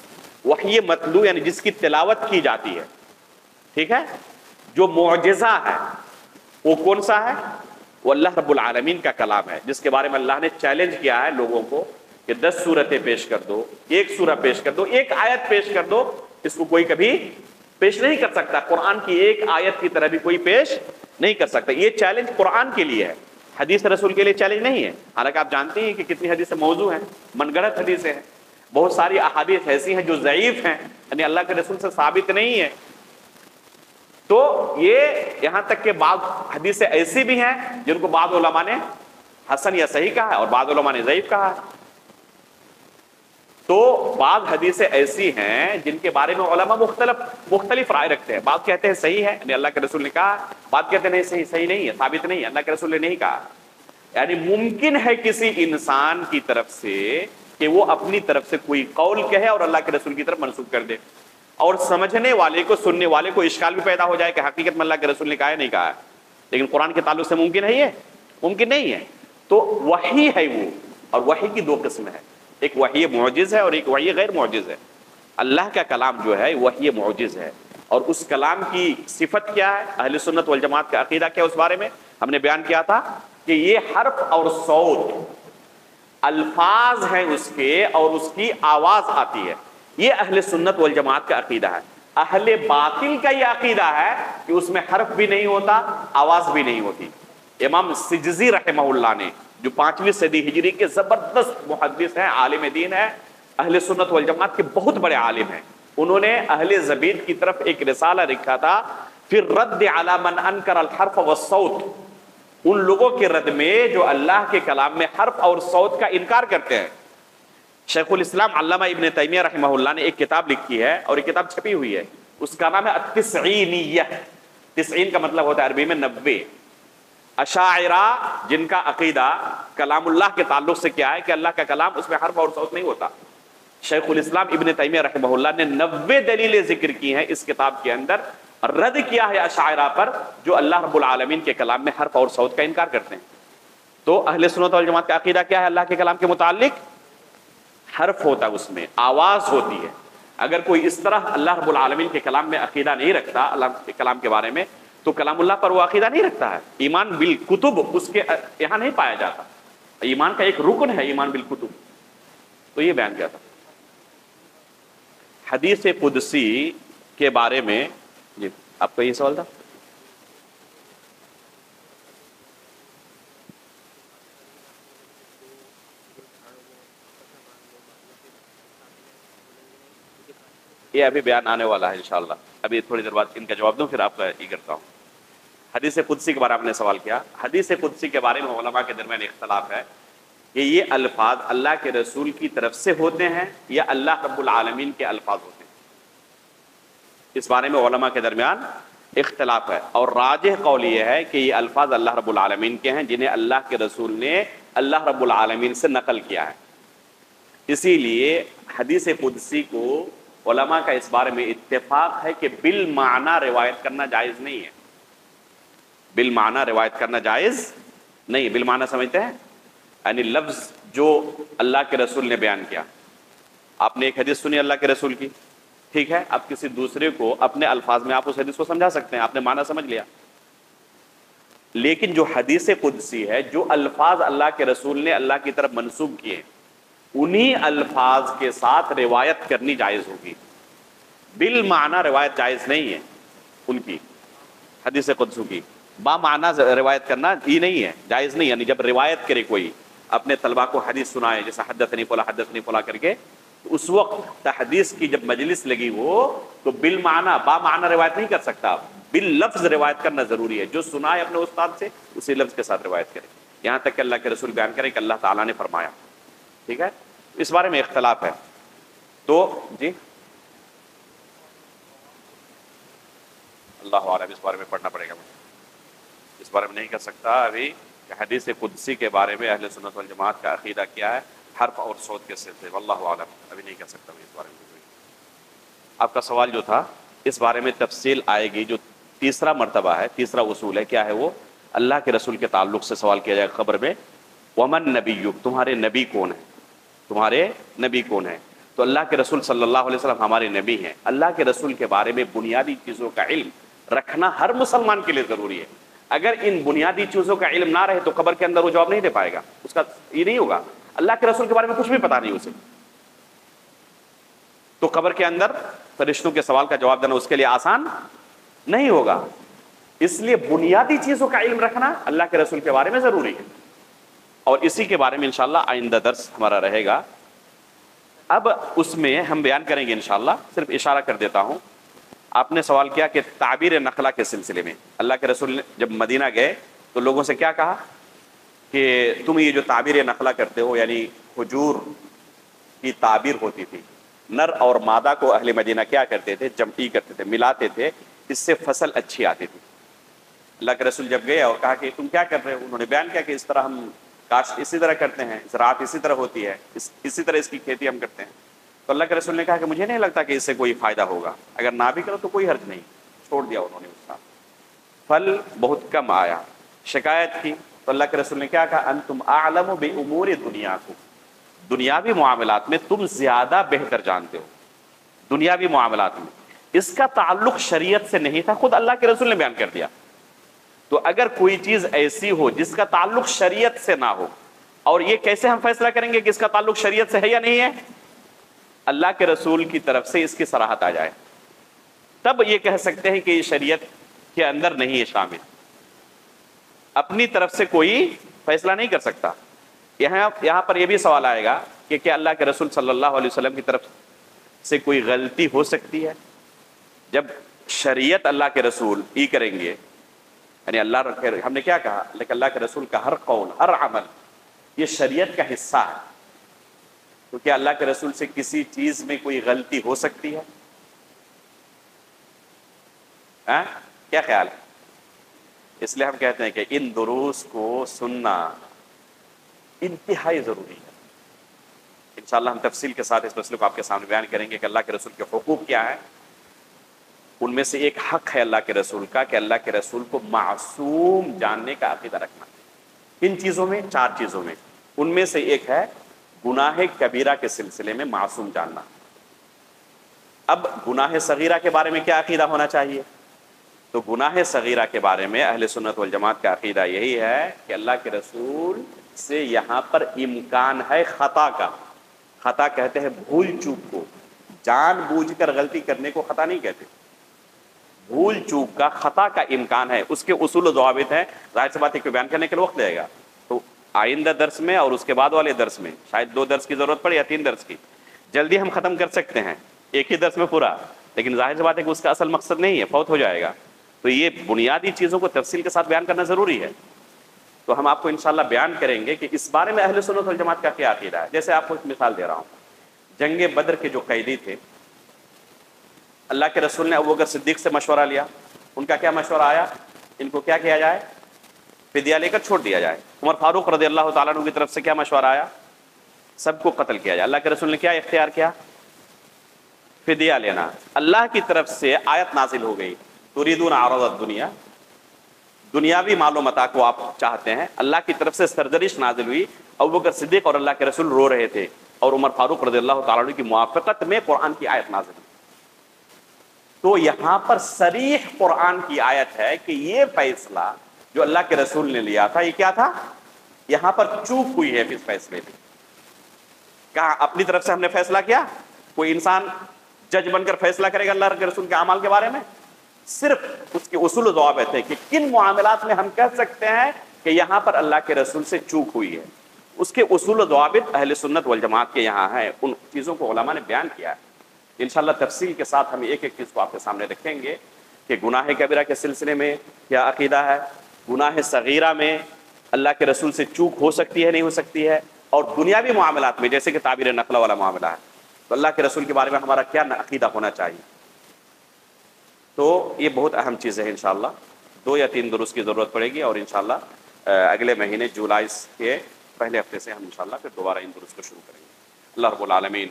وحی متلو یعنی جس کی تلاوت کی جاتی ہے، ٹھیک ہے، جو معجزہ ہے، وہ کون سا ہے؟ وہ اللہ رب العالمین کا کلام ہے، جس کے بارے میں اللہ نے چیلنج کیا ہے لوگوں کو کہ 10 سورتیں پیش کر دو، ایک سورہ پیش کر دو، ایک آیت پیش کر دو، اس کو کوئی کبھی پیش نہیں کر سکتا۔ قرآن کی ایک آیت کی طرح بھی کوئی پیش نہیں کر سکتا۔ یہ چیلنج قرآن کے لیے ہے، حدیث رسول کے لیے چیلنج نہیں ہے۔ حالانکہ آپ جانتے ہیں کہ کتنی حدیثیں موضوع ہیں، من گڑت حدیثیں ہیں، بہت ساری احادیث ایسی ہیں جو ضعیف ہیں، یعنی اللہ کے رسول سے ثابت نہیں ہے۔ تو یہ یہاں تک کہ بعض حدیثیں ایسی بھی ہیں جن کو بعض علماء نے حسن یا صحیح کہا ہے اور بعض علماء نے ضعیف کہا ہے۔ تو بعض حدیثیں ایسی ہیں جن کے بارے میں علماء مختلف رائے رکھتے ہیں، بعض کہتے ہیں صحیح ہے، یعنی اللہ کے رسول نے کہا، بعض کہتے ہیں نہیں، صحیح نہیں ہے، ثابت نہیں ہے، اللہ کے رسول نے نہیں کہا۔ یعنی ممکن ہے کسی انسان کی طرف سے کہ وہ اپنی طرف سے کوئی قول کہے اور اللہ کے رسول کی طرف منسوخ کر دے، اور سمجھنے والے کو، سننے والے کو اشکال بھی پیدا ہو جائے کہ حقیقت میں اللہ کے رسول نے کہا ہے نہیں کہا ہے، لیکن قرآن کے تعلق سے ممکن ہے، یہ ممکن نہیں ہے۔ تو وحی ہے وہ، اور وحی کی دو قسم ہے، ایک وحی معجز ہے اور ایک وحی غیر معجز ہے۔ اللہ کا کلام جو ہے وحی معجز ہے، اور اس کلام کی صفت کیا ہے، اہل سنت والجماعت کا عقیدہ کیا ہے، اس بارے میں ہم نے بیان کیا تھا کہ یہ حرف اور صوت الفاظ ہیں اس کے اور اس کی آواز آتی ہے، یہ اہل سنت والجماعت کا عقیدہ ہے۔ اہل باطل کا یہ عقیدہ ہے کہ اس میں حرف بھی نہیں ہوتا، آواز بھی نہیں ہوتی۔ امام سجزی رحمہ اللہ نے، جو 5ویں صدی ہجری کے زبردست محدث ہیں، عالم دین ہے، اہل سنت والجماعت کے بہت بڑے عالم ہیں، انہوں نے اہل زبید کی طرف ایک رسالہ لکھا تھا پھر رد علی من انکر الحرف والصوت، ان لوگوں کے رد میں جو اللہ کے کلام میں حرف اور صوت کا انکار کرتے ہیں۔ شیخ الاسلام علامہ ابن تیمیہ رحمہ اللہ نے ایک کتاب لکھی ہے اور ایک کتاب چھپی ہوئی ہے، اس کا نام ہے التسعینیہ۔ تسعین کا مطلب ہوتا ہے عربی میں 90۔ اشاعرہ جن کا عقیدہ کلام اللہ کے تعلق سے کیا ہے کہ اللہ کا کلام اس میں حرف اور صوت نہیں ہوتا، شیخ الاسلام ابن تیمیہ رحمہ اللہ نے 90 دلیلیں ذکر کی ہیں اس کتاب کے اندر، رد کیا ہے اشاعرہ پر جو اللہ رب العالمین کے کلام میں حرف اور صوت کا انکار کرتے ہیں۔ تو اہل سنت والجماعت کا عقیدہ کیا ہے اللہ کے کلام کے متعلق؟ حرف ہوتا ہے، اس میں آواز ہوتی ہے۔ اگر کوئی اس طرح اللہ رب العالمین کے کلام میں عقیدہ نہیں رکھتا، اللہ کے کلام کے بارے میں، تو کلام اللہ پر وہ عقیدہ نہیں رکھتا ہے۔ ایمان بالکتب اس کے یہاں نہیں پایا جاتا، ایمان کا ایک رکن ہے ایمان بالکتب۔ تو یہ بیان کیا تھا حدیث قدسی کے بارے میں۔ جی آپ کا یہ سوال تھا؟ یہ ابھی بیان آنے والا ہے انشاءاللہ، ابھی تھوڑی دیر بعد ان کا جواب دوں پھر آپ کا یہ کرتا ہوں۔ حدیث قدسی کے بارے میں آپ نے سوال کیا۔ حدیث قدسی کے بارے میں علماء کے درمیان اختلاف ہے کہ یہ الفاظ اللہ کے رسول کی طرف سے ہوتے ہیں یا اللہ رب العالمین کے الفاظ ہوتے ہیں، اس بارے میں علماء کے درمیان اختلاف ہے، اور راجح قول یہ ہے کہ یہ الفاظ اللہ رب العالمین کے ہیں جنہیں اللہ کے رسول نے اللہ رب العالمین سے نقل کیا ہے۔ اسی لیے حدیث قدسی کو علماء کا اس بارے میں اتفاق ہے کہ بالمعنی روایت کرنا جائز نہیں ہے۔ بالمعنی روایت کرنا جائز نہیں، بالمعنی سمجھتے ہیں یعنی لفظ جو اللہ کے رسول نے بیان کیا۔ آپ نے ایک حدیث سنی اللہ کے رسول کی، ٹھیک ہے، آپ کسی دوسرے کو اپنے الفاظ میں آپ اس حدیث کو سمجھا سکتے ہیں، آپ نے معنی سمجھ لیا، لیکن جو حدیث قدسی ہے، جو الفاظ اللہ کے رسول نے اللہ کی طرف منسوب کیے، انہی الفاظ کے ساتھ روایت کرنی جائز ہوگی۔ بالمعنی روایت جائز نہیں ہے ان کی، حدیث قدسی کی با معنی روایت کرنا یہ نہیں ہے، جائز نہیں۔ یعنی جب روایت کرے کوئی اپنے طلبہ کو حدیث سنائے، جیسا حدثنی فلاں کر کے، تو اس وقت تحدیث کی جب مجلس لگی ہو تو بالمعنی با معنی روایت نہیں کر سکتا، باللفظ روایت کرنا ضروری ہے۔ جو سنائے اپنے استاد سے اسی لفظ کے ساتھ روایت کرے، یہاں تک کہ اللہ کے رسول بیان کرے کہ اللہ تعالیٰ نے فرمایا، ٹھیک ہے۔ اس بارے میں اختلاف ہے۔ تو جی اللہ عالم، اس بارے میں پڑھنا پڑے گا، مجھے اس بارے میں نہیں کر سکتا ابھی کہ حدیث قدسی کے بارے میں اہل سنت والجماعت کا عقیدہ کیا ہے حرف اور صوت کے سلسلے، واللہ عالم ابھی نہیں کر سکتا میں اس بارے میں۔ آپ کا سوال جو تھا اس بارے میں تفصیل آئے گی، جو تیسرا مرتبہ ہے، تیسرا اصول ہے، کیا ہے وہ؟ اللہ کے رسول کے تعلق سے سوال کیا جائے گا خبر میں، ومن نبیک، تمہارے نبی کون ہے، تمہارے نبی کون ہے؟ تو اللہ کے رسول صلی اللہ علیہ وسلم ہمارے نبی ہیں۔ اللہ کے رسول کے بارے میں بنیادی چیزوں کا علم رکھنا ہر مسلمان کے لیے ضروری ہے۔ اگر ان بنیادی چیزوں کا علم نہ رہے تو قبر کے اندر وہ جواب نہیں دے پائے گا، اس کا یہ نہیں ہوگا، اللہ کے رسول کے بارے میں کچھ بھی پتا نہیں اسے، تو قبر کے اندر فرشتوں کے سوال کا جواب دینا اس کے لیے آسان نہیں ہوگا۔ اس لیے بنیادی چیزوں کا علم رکھنا اللہ کے رسول کے بارے میں ضروری ہے، اور اسی کے بارے میں انشاءاللہ آئندہ درس ہمارا رہے گا۔ اب اس میں ہم بیان کریں گے انشاءاللہ، صرف اشارہ کر دیتا ہوں۔ آپ نے سوال کیا کہ تعبیر نخلا کے سلسلے میں اللہ کے رسول نے جب مدینہ گئے تو لوگوں سے کیا کہا کہ تم یہ جو تعبیر نخلا کرتے ہو، یعنی کھجور کی تعبیر ہوتی تھی، نر اور مادہ کو اہل مدینہ کیا کرتے تھے؟ جمعی کرتے تھے، ملاتے تھے، اس سے فصل اچھی آتی تھی۔ اللہ کے رسول جب گئے اور کہا کہ تم کیا کر رہے ہو، انہوں نے بیان کیا کہ اس طرح ہم کاشت اسی طرح کرتے ہیں، زراعت اسی طرح ہوتی ہے، اسی طرح اس کی کھیتی ہم کرتے ہیں۔ تو اللہ کے رسول نے کہا کہ مجھے نہیں لگتا کہ اس سے کوئی فائدہ ہوگا، اگر نہ بھی کرو تو کوئی حرج نہیں، چھوڑ دیا انہوں نے اس کا۔ پھل بہت کم آیا، شکایت کی، تو اللہ کے رسول نے کیا کہا؟ انتم اعلم بامور دنیاکم، دنیاوی معاملات میں تم زیادہ بہتر جانتے ہو، دنیاوی معاملات میں اس کا تعلق شریعت سے نہیں تھا، خود اللہ کے رسول نے بیان کر دیا۔ تو اگر کوئی چیز ایسی ہو جس کا تعلق شریعت سے نہ ہو، اور یہ کیسے ہم فیصلہ کریں گے کہ اس کا تعلق شریعت سے ہے یا نہیں ہے؟ اللہ کے رسول کی طرف سے اس کی صراحت آ جائے، تب یہ کہہ سکتے ہیں کہ یہ شریعت کے اندر نہیں ہے شامل۔ اپنی طرف سے کوئی فیصلہ نہیں کر سکتا۔ یہاں پر یہ بھی سوال آئے گا کہ کیا اللہ کے رسول صلی اللہ علیہ وسلم کی طرف سے کوئی غلطی ہو سکتی ہے؟ جب شریعت اللہ کے رسول ہی کریں گے، یعنی ہم نے کیا کہا، لیکن اللہ کے رسول کا ہر قول، ہر عمل یہ شریعت کا حصہ ہے، تو کیا اللہ کے رسول سے کسی چیز میں کوئی غلطی ہو سکتی ہے؟ کیا خیال ہے؟ اس لیے ہم کہتے ہیں کہ ان دروس کو سننا انتہائی ضروری ہے۔ انشاءاللہ ہم تفصیل کے ساتھ اس مسئلے کو آپ کے سامنے بیان کریں گے کہ اللہ کے رسول کے حقوق کیا ہیں۔ ان میں سے ایک حق ہے اللہ کے رسول کا کہ اللہ کے رسول کو معصوم جاننے کا عقیدہ رکھنا۔ کن چیزوں میں؟ 4 چیزوں میں۔ ان میں سے ایک ہے گناہ کبیرہ کے سلسلے میں معصوم جاننا۔ اب گناہ صغیرہ کے بارے میں کیا عقیدہ ہونا چاہیے؟ تو گناہ صغیرہ کے بارے میں اہل سنت والجماعت کا عقیدہ یہی ہے کہ اللہ کے رسول سے یہاں پر امکان ہے خطا کا۔ خطا کہتے ہیں بھول چوک کو، جان بوجھ کر غلطی کرنے کو خطا نہیں کہتے، بھول چوک کا، خطا کا امکان ہے۔ اس کے اصول و ضوابط ہیں، ظاہر سی بات ہے کہ بیان کرنے کے لیے وقت لگے گا، تو آئندہ درس میں اور اس کے بعد والے درس میں شاید 2 درس کی ضرورت پڑے یا 3 درس کی، جلدی ہم ختم کر سکتے ہیں ایک ہی درس میں پورا، لیکن ظاہر سی بات ہے کہ اس کا اصل مقصد نہیں ہے، فوت ہو جائے گا۔ تو یہ بنیادی چیزوں کو تفصیل کے ساتھ بیان کرنا ضروری ہے۔ تو ہم آپ کو انشاءاللہ بیان کریں گے کہ اس بارے میں اہل سنت والجماعت کا کیا عقیدہ ہے۔ جیسے آپ کو ایک مثال دے رہا ہوں، جنگ بدر کے جو قیدی تھے، اللہ کے رسول نے ابوبکر صدیق سے مشورہ لیا۔ ان کا کیا مشورہ آیا؟ ان کو کیا کیا جائے؟ فدیہ لے کر چھوڑ دیا جائے۔ عمر فاروق رضی اللہ تعالیٰ عنہ کی طرف سے کیا مشورہ آیا؟ سب کو قتل کیا جائے۔ اللہ کے رسول نے کیا اختیار کیا؟ فدیہ لینا۔ اللہ کی طرف سے آیت نازل ہو گئی، تريدون عرض الدنیا، دنیاوی مال و متاع کو آپ چاہتے ہیں۔ اللہ کی طرف سے سرزنش نازل ہوئی، ابوبکر صدیق اور اللہ کے رسول رو رہے تھے، اور عمر فاروق رضی اللہ تعالیٰ عنہ کی موافقت میں قرآن کی آیت نازل ہوئی۔ تو یہاں پر صریح قرآن کی آیت ہے کہ یہ فیصلہ جو اللہ کے رسول نے لیا تھا، یہ کیا تھا؟ یہاں پر چوک ہوئی ہے اس فیصلے میں۔ کہا اپنی طرف سے ہم نے فیصلہ کیا؟ کوئی انسان جج بن کر فیصلہ کرے گا اللہ کے رسول کے اعمال کے بارے میں؟ صرف اس کے اصول و ضوابط ہے کہ کن معاملات میں ہم کہہ سکتے ہیں کہ یہاں پر اللہ کے رسول سے چوک ہوئی ہے، اس کے اصول و ضوابط اہل سنت والجماعت کے یہاں ہیں۔ ان چیزوں کو علماء نے بیان کیا ہے۔ انشاءاللہ تفصیل کے ساتھ ہم ایک ایک چیز کو آپ کے سامنے رکھیں گے کہ گناہ کبیرہ کے سلسلے میں کیا عقیدہ ہے، گناہ صغیرہ میں اللہ کے رسول سے چوک ہو سکتی ہے نہیں ہو سکتی ہے، اور دنیاوی معاملات میں جیسے کہ تعبیر نقلہ والا معاملہ ہے، تو اللہ کے رسول کے بارے میں ہمارا کیا عقیدہ ہونا چاہیے۔ تو یہ بہت اہم چیز ہے۔ انشاءاللہ 2 یا 3 دروس کی ضرورت پڑے گی، اور انشاءاللہ اگلے مہینے جولائی کے پہلے ہفتے سے ہم انشاءاللہ پھر دوبارہ ان دروس کو شروع کریں گے۔ اللہ رب العالمین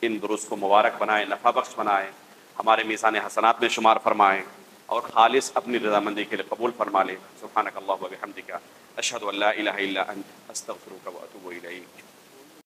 ان دروس کو مبارک بنائے، نفع بخش بنائے، ہمارے میزان حسنات میں شمار فرمائیں، اور خالص اپنی رضامندی کے لیے قبول فرما لے۔ سبحانک اللہم و بحمدک، اشہد ان لا الہ الا انت، استغفرک و اتوب الیک۔